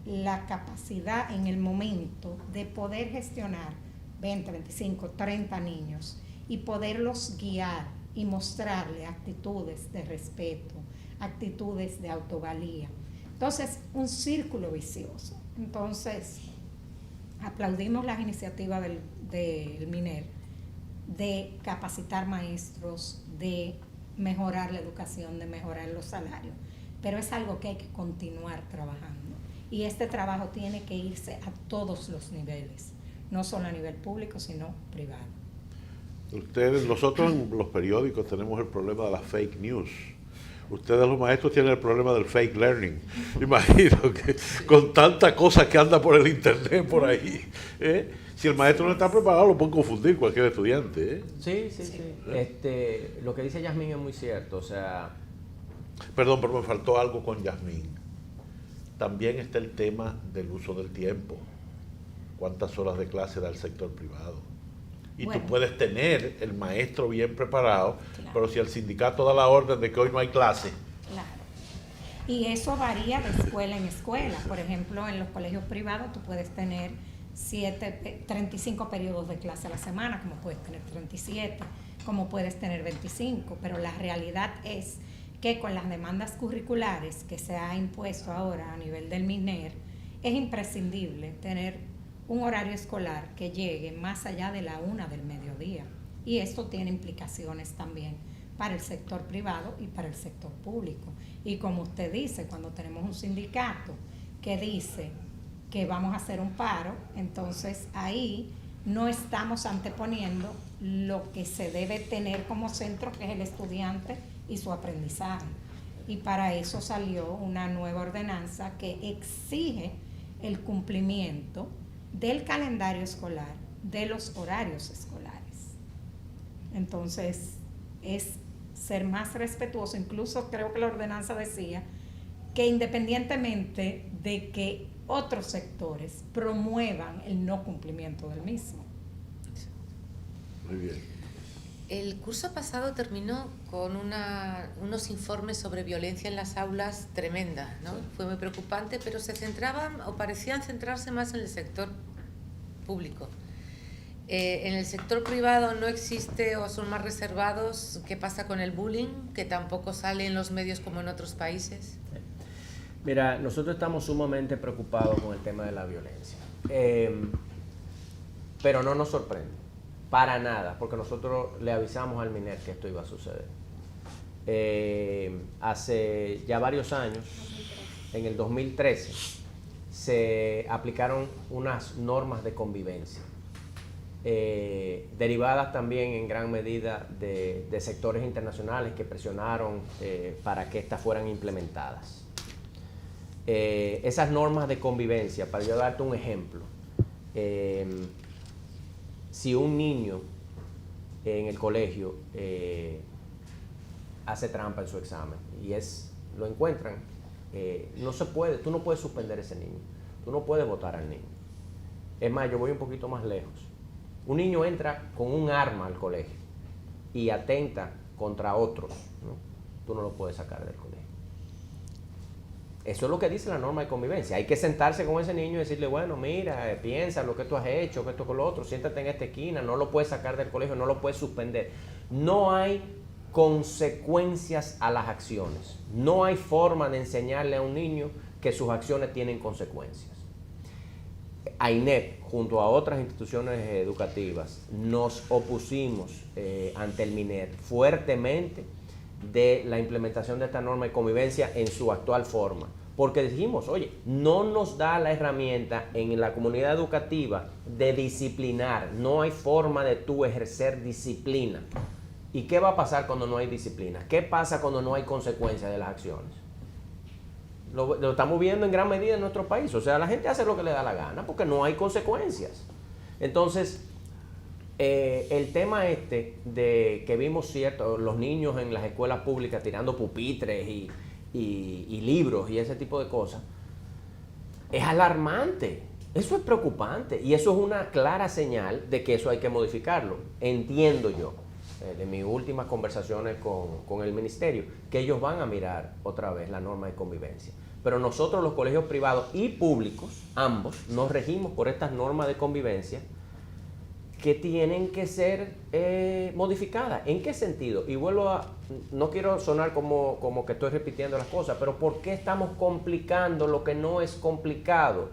la capacidad en el momento de poder gestionar 20, 25, 30 niños y poderlos guiar y mostrarle actitudes de respeto, actitudes de autovalía. Entonces, un círculo vicioso. Entonces, aplaudimos las iniciativas del MINER de capacitar maestros, de mejorar la educación, de mejorar los salarios, pero es algo que hay que continuar trabajando. Y este trabajo tiene que irse a todos los niveles, no solo a nivel público, sino privado. Nosotros en los periódicos tenemos el problema de las fake news. Ustedes los maestros tienen el problema del fake learning. Imagino que con tanta cosa que anda por el internet por ahí, si el maestro no está preparado lo puede confundir cualquier estudiante. Sí. Lo que dice Yasmín es muy cierto, o sea... Perdón, pero me faltó algo con Yasmín. También está el tema del uso del tiempo. ¿Cuántas horas de clase da el sector privado? Y bueno, tú puedes tener el maestro bien preparado, claro, pero si el sindicato da la orden de que hoy no hay clase. Claro. Y eso varía de escuela en escuela. Por ejemplo, en los colegios privados tú puedes tener 35 periodos de clase a la semana, como puedes tener 37, como puedes tener 25, pero la realidad es que con las demandas curriculares que se ha impuesto ahora a nivel del MINER, es imprescindible tener un horario escolar que llegue más allá de la 1 del mediodía. Y esto tiene implicaciones también para el sector privado y para el sector público. Y como usted dice, cuando tenemos un sindicato que dice que vamos a hacer un paro, entonces ahí no estamos anteponiendo lo que se debe tener como centro, que es el estudiante y su aprendizaje. Y para eso salió una nueva ordenanza que exige el cumplimiento del calendario escolar, de los horarios escolares. Entonces, es ser más respetuoso. Incluso creo que la ordenanza decía que independientemente de que otros sectores promuevan el no cumplimiento del mismo. Muy bien. El curso pasado terminó con unos informes sobre violencia en las aulas tremenda, ¿no? Sí. Fue muy preocupante, pero se centraban o parecían centrarse más en el sector público. En el sector privado no existe o son más reservados. ¿Qué pasa con el bullying? Que tampoco sale en los medios como en otros países. Mira, nosotros estamos sumamente preocupados con el tema de la violencia, pero no nos sorprende. Para nada, porque nosotros le avisamos al MINER que esto iba a suceder. Hace ya varios años, en el 2013, se aplicaron unas normas de convivencia, derivadas también en gran medida de sectores internacionales que presionaron para que estas fueran implementadas. Esas normas de convivencia, para yo darte un ejemplo, si un niño en el colegio hace trampa en su examen y lo encuentran, no se puede, tú no puedes suspender a ese niño, tú no puedes votar al niño. Es más, yo voy un poquito más lejos. Un niño entra con un arma al colegio y atenta contra otros, ¿no? Tú no lo puedes sacar del colegio. Eso es lo que dice la norma de convivencia. Hay que sentarse con ese niño y decirle, bueno, mira, piensa lo que tú has hecho, que esto con lo otro, siéntate en esta esquina, no lo puedes sacar del colegio, no lo puedes suspender. No hay consecuencias a las acciones. No hay forma de enseñarle a un niño que sus acciones tienen consecuencias. AINEP, junto a otras instituciones educativas, nos opusimos ante el MINER fuertemente de la implementación de esta norma de convivencia en su actual forma, porque dijimos, oye, no nos da la herramienta en la comunidad educativa de disciplinar, no hay forma de tú ejercer disciplina. ¿Y qué va a pasar cuando no hay disciplina? ¿Qué pasa cuando no hay consecuencias de las acciones? Lo estamos viendo en gran medida en nuestro país, o sea, la gente hace lo que le da la gana porque no hay consecuencias. Entonces, el tema de que vimos los niños en las escuelas públicas tirando pupitres y libros y ese tipo de cosas, es alarmante, eso es preocupante y eso es una clara señal de que eso hay que modificarlo, entiendo yo. de mis últimas conversaciones con el ministerio, que ellos van a mirar otra vez la norma de convivencia. Pero nosotros, los colegios privados y públicos, ambos, nos regimos por estas normas de convivencia que tienen que ser modificadas. ¿En qué sentido? Y no quiero sonar como que estoy repitiendo las cosas, pero ¿por qué estamos complicando lo que no es complicado?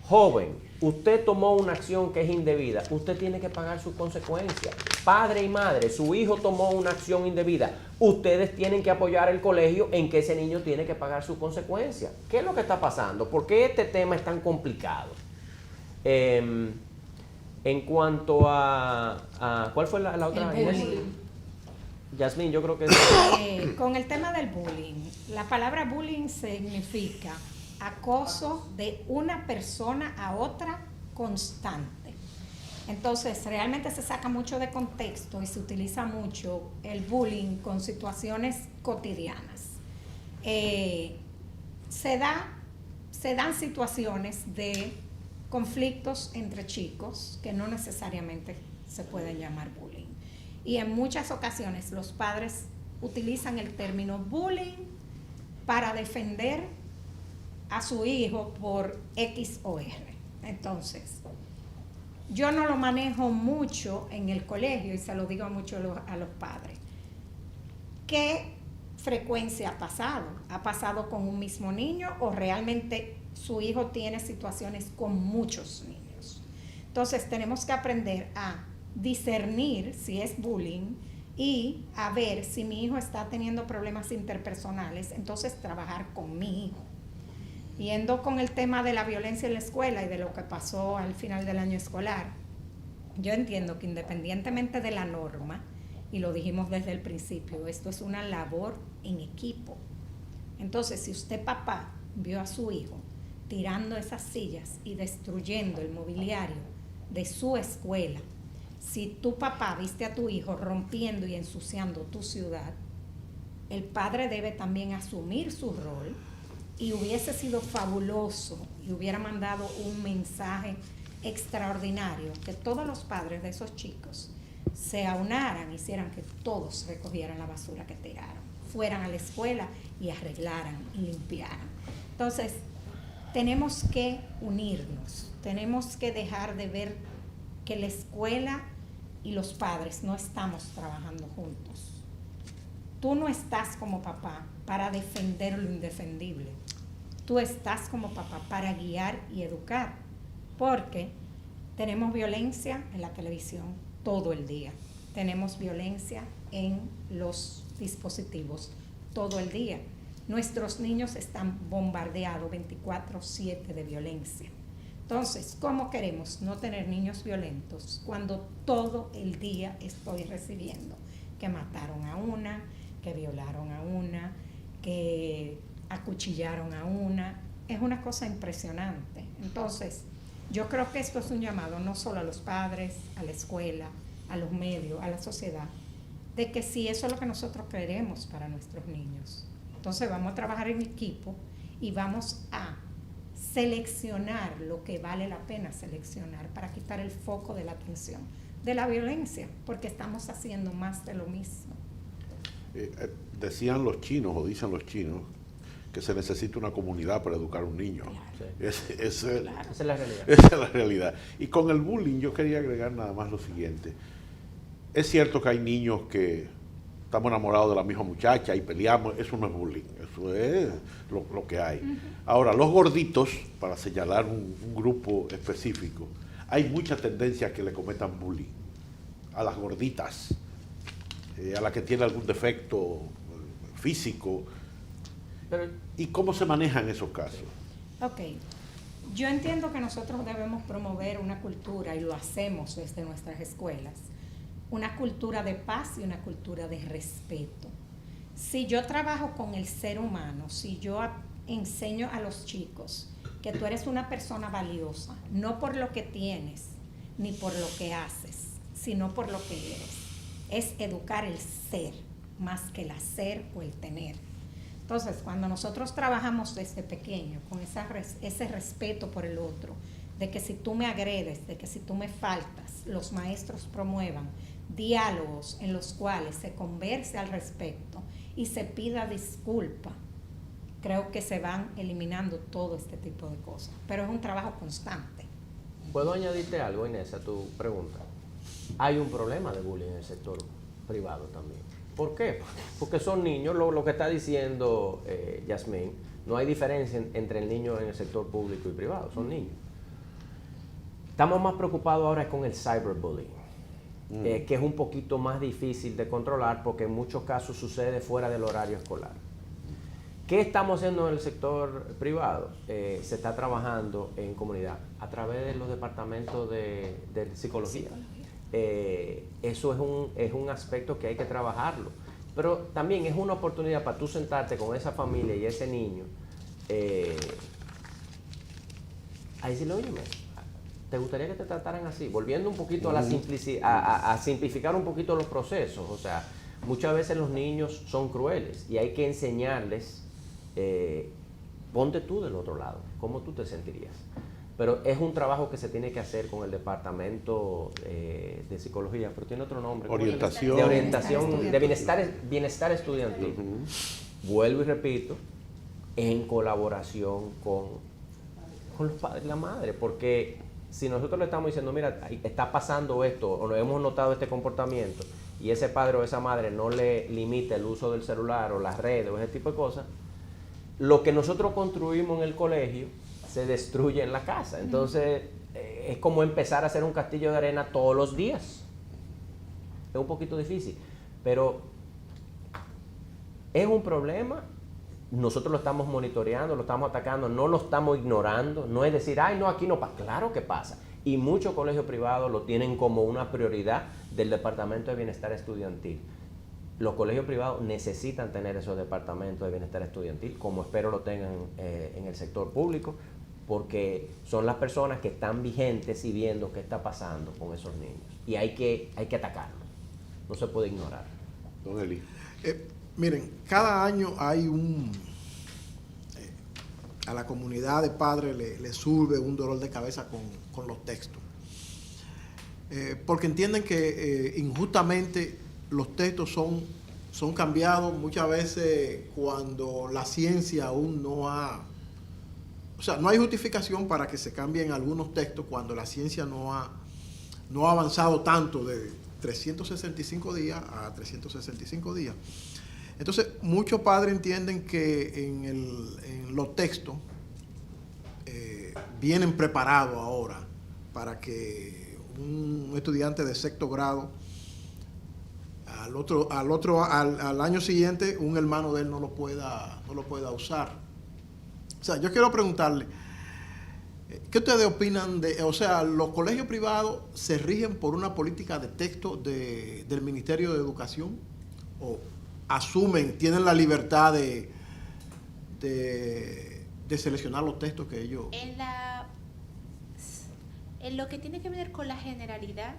Joven, usted tomó una acción que es indebida, usted tiene que pagar sus consecuencias. Padre y madre, su hijo tomó una acción indebida, ustedes tienen que apoyar el colegio en que ese niño tiene que pagar sus consecuencias. ¿Qué es lo que está pasando? ¿Por qué este tema es tan complicado? En cuanto a ¿cuál fue la otra? El bullying. Yasmín, yo creo que con el tema del bullying, la palabra bullying significa acoso de una persona a otra constante. Entonces, realmente se saca mucho de contexto y se utiliza mucho el bullying con situaciones cotidianas. Se dan situaciones de conflictos entre chicos que no necesariamente se pueden llamar bullying. Y en muchas ocasiones los padres utilizan el término bullying para defender a su hijo por X o R. Entonces, yo no lo manejo mucho en el colegio y se lo digo mucho a los padres. ¿Qué frecuencia ha pasado? ¿Ha pasado con un mismo niño o realmente su hijo tiene situaciones con muchos niños? Entonces, tenemos que aprender a discernir si es bullying y a ver si mi hijo está teniendo problemas interpersonales, entonces trabajar con mi hijo. Yendo con el tema de la violencia en la escuela y de lo que pasó al final del año escolar, yo entiendo que independientemente de la norma, y lo dijimos desde el principio, esto es una labor en equipo. Entonces, si usted, papá, vio a su hijo tirando esas sillas y destruyendo el mobiliario de su escuela, si tu papá viste a tu hijo rompiendo y ensuciando tu ciudad, el padre debe también asumir su rol. Y hubiese sido fabuloso y hubiera mandado un mensaje extraordinario, que todos los padres de esos chicos se aunaran, hicieran que todos recogieran la basura que tiraron, fueran a la escuela y arreglaran y limpiaran. Entonces, tenemos que unirnos, tenemos que dejar de ver que la escuela y los padres no estamos trabajando juntos. Tú no estás como papá para defender lo indefendible. Tú estás como papá para guiar y educar, porque tenemos violencia en la televisión todo el día. Tenemos violencia en los dispositivos todo el día. Nuestros niños están bombardeados 24/7 de violencia. Entonces, ¿cómo queremos no tener niños violentos cuando todo el día estoy recibiendo que mataron a una, que violaron a una, que acuchillaron a una? Es una cosa impresionante. Entonces, yo creo que esto es un llamado no solo a los padres, a la escuela, a los medios, a la sociedad, de que si eso es lo que nosotros queremos para nuestros niños, entonces vamos a trabajar en equipo y vamos a seleccionar lo que vale la pena seleccionar para quitar el foco de la atención de la violencia, porque estamos haciendo más de lo mismo. Decían los chinos, o dicen los chinos, que se necesita una comunidad para educar a un niño. Claro. Esa es la realidad. Esa es la realidad. Y con el bullying yo quería agregar nada más lo siguiente. Es cierto que hay niños que estamos enamorados de la misma muchacha y peleamos, eso no es bullying, eso es lo que hay. Ahora, los gorditos, para señalar un grupo específico, hay mucha tendencia a que le cometan bullying a las gorditas, a la que tiene algún defecto físico. ¿Y cómo se manejan esos casos? Ok, yo entiendo que nosotros debemos promover una cultura, y lo hacemos desde nuestras escuelas, una cultura de paz y una cultura de respeto. Si yo trabajo con el ser humano, si yo enseño a los chicos que tú eres una persona valiosa, no por lo que tienes ni por lo que haces, sino por lo que eres, es educar el ser más que el hacer o el tener. Entonces, cuando nosotros trabajamos desde pequeño con ese respeto por el otro, de que si tú me agredes, de que si tú me faltas, los maestros promuevan diálogos en los cuales se converse al respecto y se pida disculpa, creo que se van eliminando todo este tipo de cosas. Pero es un trabajo constante. ¿Puedo añadirte algo, Inés, a tu pregunta? Hay un problema de bullying en el sector privado también. ¿Por qué? Porque son niños, lo que está diciendo Yasmín, no hay diferencia entre el niño en el sector público y privado, son niños. Estamos más preocupados ahora con el cyberbullying, que es un poquito más difícil de controlar porque en muchos casos sucede fuera del horario escolar. ¿Qué estamos haciendo en el sector privado? Se está trabajando en comunidad a través de los departamentos de psicología. Eso es un aspecto que hay que trabajarlo. Pero también es una oportunidad para tú sentarte con esa familia y ese niño a decirle, óyeme, ¿te gustaría que te trataran así? Volviendo un poquito a la a simplificar un poquito los procesos. O sea, muchas veces los niños son crueles y hay que enseñarles, ponte tú del otro lado, ¿cómo tú te sentirías? Pero es un trabajo que se tiene que hacer con el departamento de psicología, pero tiene otro nombre. Orientación. De orientación, de bienestar estudiantil. Vuelvo y repito, en colaboración con los padres y la madre, porque si nosotros le estamos diciendo, mira, está pasando esto, o hemos notado este comportamiento, y ese padre o esa madre no le limita el uso del celular o las redes o ese tipo de cosas, lo que nosotros construimos en el colegio se destruye en la casa. Entonces, es como empezar a hacer un castillo de arena todos los días. Es un poquito difícil, pero es un problema. Nosotros lo estamos monitoreando, lo estamos atacando, no lo estamos ignorando. No es decir, ay, no, aquí no pasa. Claro que pasa. Y muchos colegios privados lo tienen como una prioridad del Departamento de Bienestar Estudiantil. Los colegios privados necesitan tener esos departamentos de bienestar estudiantil, como espero lo tengan en el sector público, porque son las personas que están vigentes y viendo qué está pasando con esos niños. Y hay que atacarlo. No se puede ignorar. Don Eli. Miren, cada año hay a la comunidad de padres le surge un dolor de cabeza con los textos. Porque entienden que injustamente los textos son cambiados muchas veces cuando la ciencia aún no ha... O sea, no hay justificación para que se cambien algunos textos cuando la ciencia no ha avanzado tanto de 365 días a 365 días. Entonces, muchos padres entienden que en los textos vienen preparados ahora para que un estudiante de sexto grado al año siguiente un hermano de él no lo pueda usar. O sea, yo quiero preguntarle, ¿qué ustedes opinan o sea, los colegios privados se rigen por una política de texto del Ministerio de Educación o tienen la libertad de seleccionar los textos que ellos... En lo que tiene que ver con la generalidad,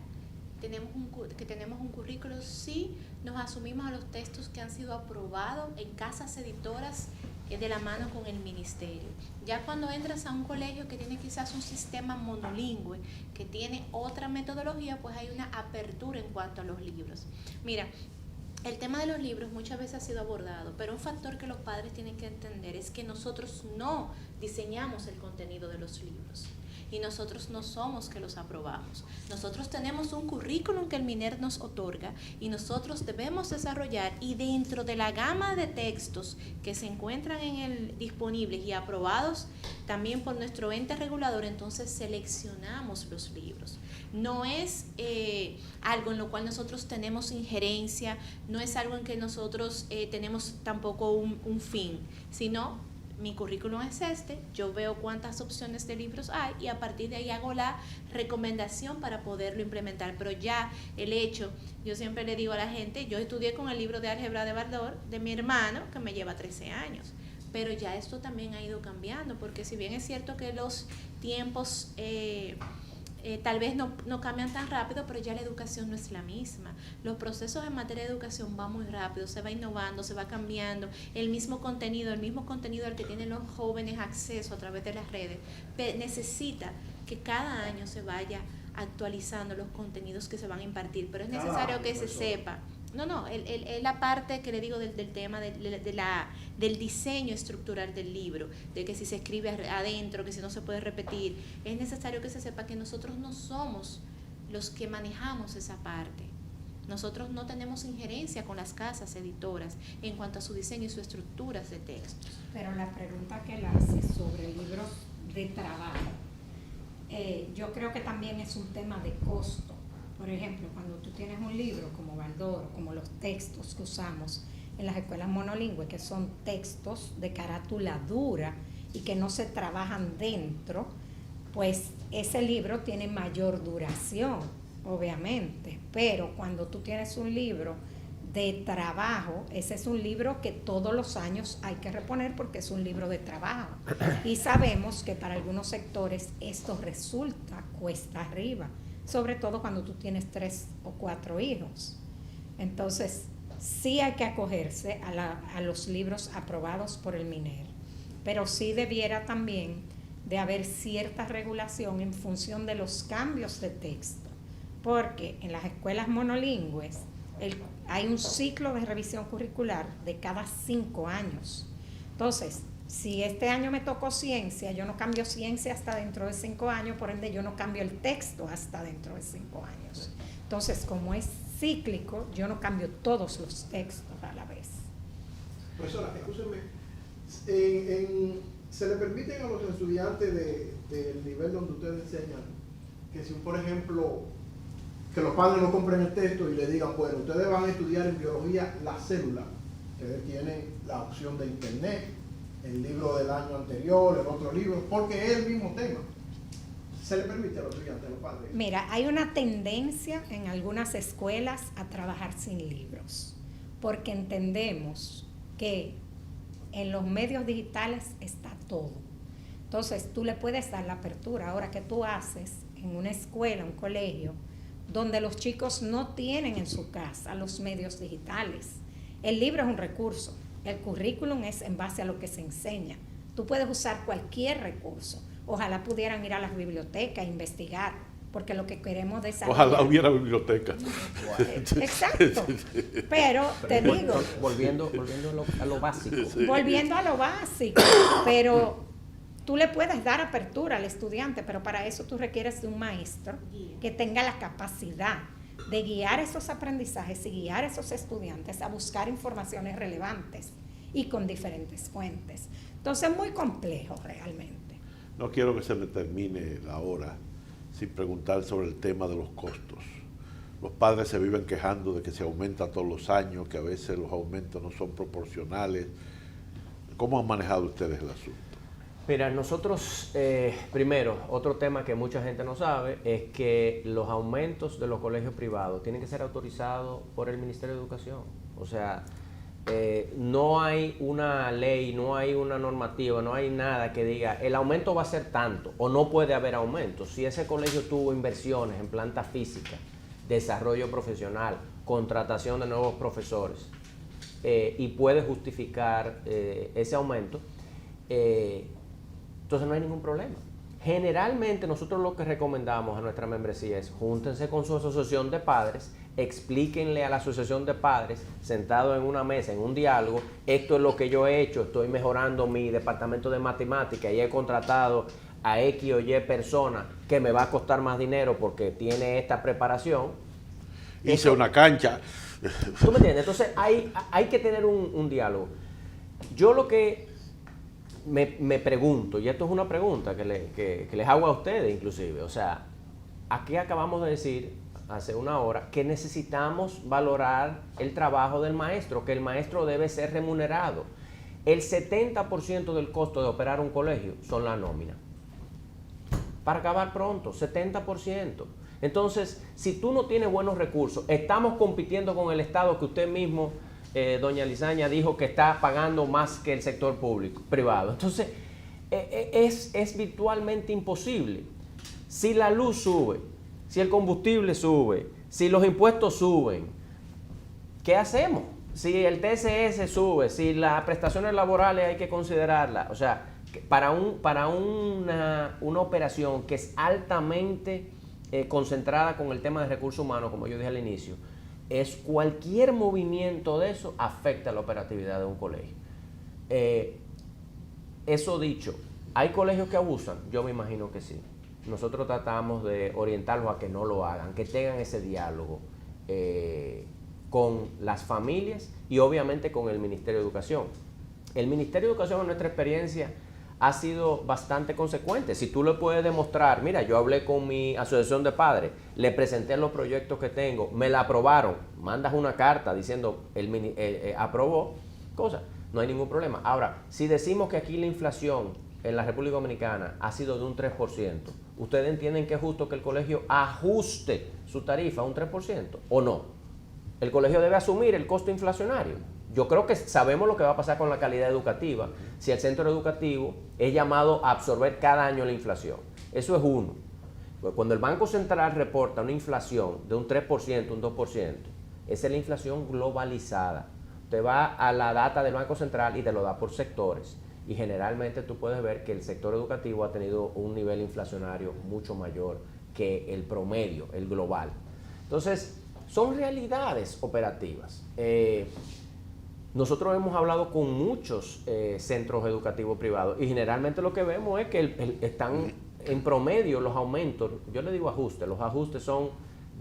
tenemos un currículo, sí nos asumimos a los textos que han sido aprobados en casas editoras de la mano con el ministerio. Ya cuando entras a un colegio que tiene quizás un sistema monolingüe, que tiene otra metodología, pues hay una apertura en cuanto a los libros. Mira, el tema de los libros muchas veces ha sido abordado, pero un factor que los padres tienen que entender es que nosotros no diseñamos el contenido de los libros. Y nosotros no somos que los aprobamos. Nosotros tenemos un currículum que el MINER nos otorga y nosotros debemos desarrollar, y dentro de la gama de textos que se encuentran disponibles y aprobados también por nuestro ente regulador, entonces seleccionamos los libros. No es algo en lo cual nosotros tenemos injerencia, no es algo en que nosotros tenemos tampoco un fin, sino... Mi currículum es yo veo cuántas opciones de libros hay y a partir de ahí hago la recomendación para poderlo implementar. Pero ya el hecho, yo siempre le digo a la gente, yo estudié con el libro de álgebra de Baldor de mi hermano, que me lleva 13 años. Pero ya esto también ha ido cambiando, porque si bien es cierto que los tiempos tal vez no cambian tan rápido, pero ya la educación no es la misma. Los procesos en materia de educación van muy rápido, se va innovando, se va cambiando. El mismo contenido al que tienen los jóvenes acceso a través de las redes, necesita que cada año se vaya actualizando los contenidos que se van a impartir, pero es necesario que se sepa. Es la parte que le digo del tema del diseño estructural del libro, de que si se escribe adentro, que si no se puede repetir. Es necesario que se sepa que nosotros no somos los que manejamos esa parte. Nosotros no tenemos injerencia con las casas editoras en cuanto a su diseño y su estructuras de textos. Pero la pregunta que él hace sobre libros de trabajo, yo creo que también es un tema de costo. Por ejemplo, cuando tú tienes un libro como Baldor, como los textos que usamos en las escuelas monolingües, que son textos de carátula dura y que no se trabajan dentro, pues ese libro tiene mayor duración, obviamente. Pero cuando tú tienes un libro de trabajo, ese es un libro que todos los años hay que reponer porque es un libro de trabajo. Y sabemos que para algunos sectores esto resulta cuesta arriba, sobre todo cuando tú tienes 3 o 4 hijos. Entonces, sí hay que acogerse a los libros aprobados por el MINER, pero sí debiera también de haber cierta regulación en función de los cambios de texto, porque en las escuelas monolingües hay un ciclo de revisión curricular de cada 5 años. Entonces, si este año me tocó ciencia, yo no cambio ciencia hasta dentro de 5 años, por ende yo no cambio el texto hasta dentro de 5 años. Entonces, como es cíclico, yo no cambio todos los textos a la vez. Profesora, escúcheme, ¿se le permiten a los estudiantes del nivel donde ustedes enseñan que si, por ejemplo, que los padres no compren el texto y le digan, bueno, ustedes van a estudiar en biología la célula, ustedes tienen la opción de internet, el libro del año anterior, el otro libro, porque es el mismo tema? ¿Se le permite a los estudiantes, a los padres? Mira, hay una tendencia en algunas escuelas a trabajar sin libros, porque entendemos que en los medios digitales está todo. Entonces, tú le puedes dar la apertura. Ahora, que tú haces en una escuela, un colegio, donde los chicos no tienen en su casa los medios digitales? El libro es un recurso. El currículum es en base a lo que se enseña. Tú puedes usar cualquier recurso. Ojalá pudieran ir a las bibliotecas e investigar, porque lo que queremos desarrollar... Ojalá hubiera biblioteca. Exacto. Pero te digo... Volviendo a lo básico. Sí. Volviendo a lo básico. Pero tú le puedes dar apertura al estudiante, pero para eso tú requieres de un maestro que tenga la capacidad de guiar esos aprendizajes y guiar a esos estudiantes a buscar informaciones relevantes y con diferentes fuentes. Entonces es muy complejo realmente. No quiero que se me termine la hora sin preguntar sobre el tema de los costos. Los padres se viven quejando de que se aumenta todos los años, que a veces los aumentos no son proporcionales. ¿Cómo han manejado ustedes el asunto? Mira, nosotros, primero, otro tema que mucha gente no sabe es que los aumentos de los colegios privados tienen que ser autorizados por el Ministerio de Educación. O sea, no hay una ley, no hay una normativa, no hay nada que diga el aumento va a ser tanto o no puede haber aumento. Si ese colegio tuvo inversiones en planta física, desarrollo profesional, contratación de nuevos profesores y puede justificar ese aumento, entonces no hay ningún problema. Generalmente nosotros lo que recomendamos a nuestra membresía es júntense con su asociación de padres, explíquenle a la asociación de padres, sentado en una mesa, en un diálogo, esto es lo que yo he hecho, estoy mejorando mi departamento de matemáticas y he contratado a X o Y persona que me va a costar más dinero porque tiene esta preparación. Hice una cancha. ¿Tú me entiendes? Entonces hay que tener un diálogo. Yo lo que me pregunto, y esto es una pregunta que les hago a ustedes inclusive, o sea, aquí acabamos de decir hace una hora que necesitamos valorar el trabajo del maestro, que el maestro debe ser remunerado. El 70% del costo de operar un colegio son la nómina. Para acabar pronto, 70%. Entonces, si tú no tienes buenos recursos, estamos compitiendo con el Estado que usted mismo, doña Lizaña, dijo que está pagando más que el sector público, privado. Entonces, es virtualmente imposible. Si la luz sube, si el combustible sube, si los impuestos suben, ¿qué hacemos? Si el TSS sube, si las prestaciones laborales hay que considerarlas. O sea, para una operación que es altamente concentrada con el tema de recursos humanos, como yo dije al inicio, es cualquier movimiento de eso afecta la operatividad de un colegio. Eso dicho, ¿hay colegios que abusan? Yo me imagino que sí. Nosotros tratamos de orientarlos a que no lo hagan, que tengan ese diálogo con las familias y obviamente con el Ministerio de Educación. El Ministerio de Educación, en nuestra experiencia, ha sido bastante consecuente. Si tú le puedes demostrar, mira, yo hablé con mi asociación de padres, le presenté los proyectos que tengo, me la aprobaron, mandas una carta diciendo, aprobó, cosa, no hay ningún problema. Ahora, si decimos que aquí la inflación en la República Dominicana ha sido de un 3%, ¿ustedes entienden que es justo que el colegio ajuste su tarifa a un 3% o no? El colegio debe asumir el costo inflacionario. Yo creo que sabemos lo que va a pasar con la calidad educativa si el centro educativo es llamado a absorber cada año la inflación. Eso es uno. Cuando el Banco Central reporta una inflación de un 3%, un 2%, esa es la inflación globalizada. Usted va a la data del Banco Central y te lo da por sectores. Y generalmente tú puedes ver que el sector educativo ha tenido un nivel inflacionario mucho mayor que el promedio, el global. Entonces, son realidades operativas. Nosotros hemos hablado con muchos centros educativos privados y generalmente lo que vemos es que están en promedio los aumentos, yo le digo ajustes, los ajustes son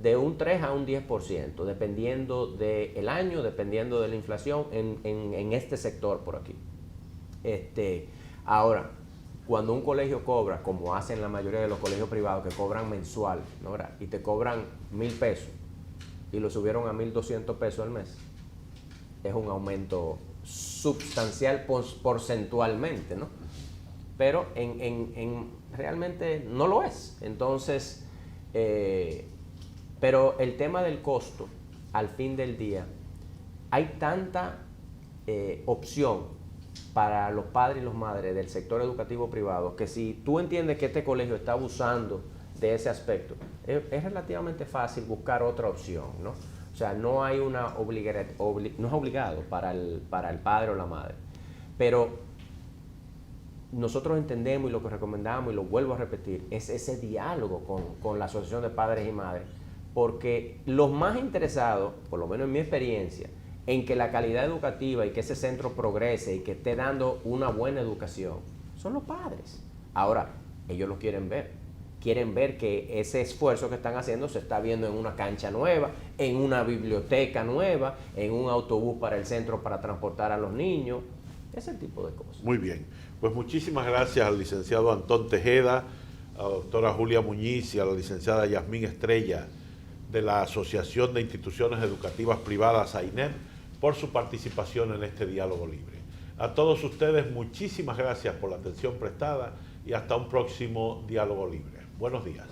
de un 3 a un 10%, dependiendo del año, dependiendo de la inflación en este sector por aquí. Ahora, cuando un colegio cobra, como hacen la mayoría de los colegios privados que cobran mensual, ¿no? Y te cobran 1,000 pesos y lo subieron a 1,200 pesos al mes, es un aumento sustancial porcentualmente, ¿no? Pero realmente no lo es. Entonces, pero el tema del costo, al fin del día, hay tanta opción para los padres y las madres del sector educativo privado que si tú entiendes que este colegio está abusando de ese aspecto, es relativamente fácil buscar otra opción, ¿no? O sea, no hay no es obligado para el padre o la madre. Pero nosotros entendemos y lo que recomendamos, y lo vuelvo a repetir, es ese diálogo con la Asociación de Padres y Madres, porque los más interesados, por lo menos en mi experiencia, en que la calidad educativa y que ese centro progrese y que esté dando una buena educación, son los padres. Ahora, ellos lo quieren ver que ese esfuerzo que están haciendo se está viendo en una cancha nueva, en una biblioteca nueva, en un autobús para el centro para transportar a los niños, ese tipo de cosas. Muy bien, pues muchísimas gracias al licenciado Antón Tejeda, a la doctora Julia Muñiz y a la licenciada Yasmín Estrella de la Asociación de Instituciones Educativas Privadas, AINEP, por su participación en este diálogo libre. A todos ustedes, muchísimas gracias por la atención prestada y hasta un próximo diálogo libre. Buenos días.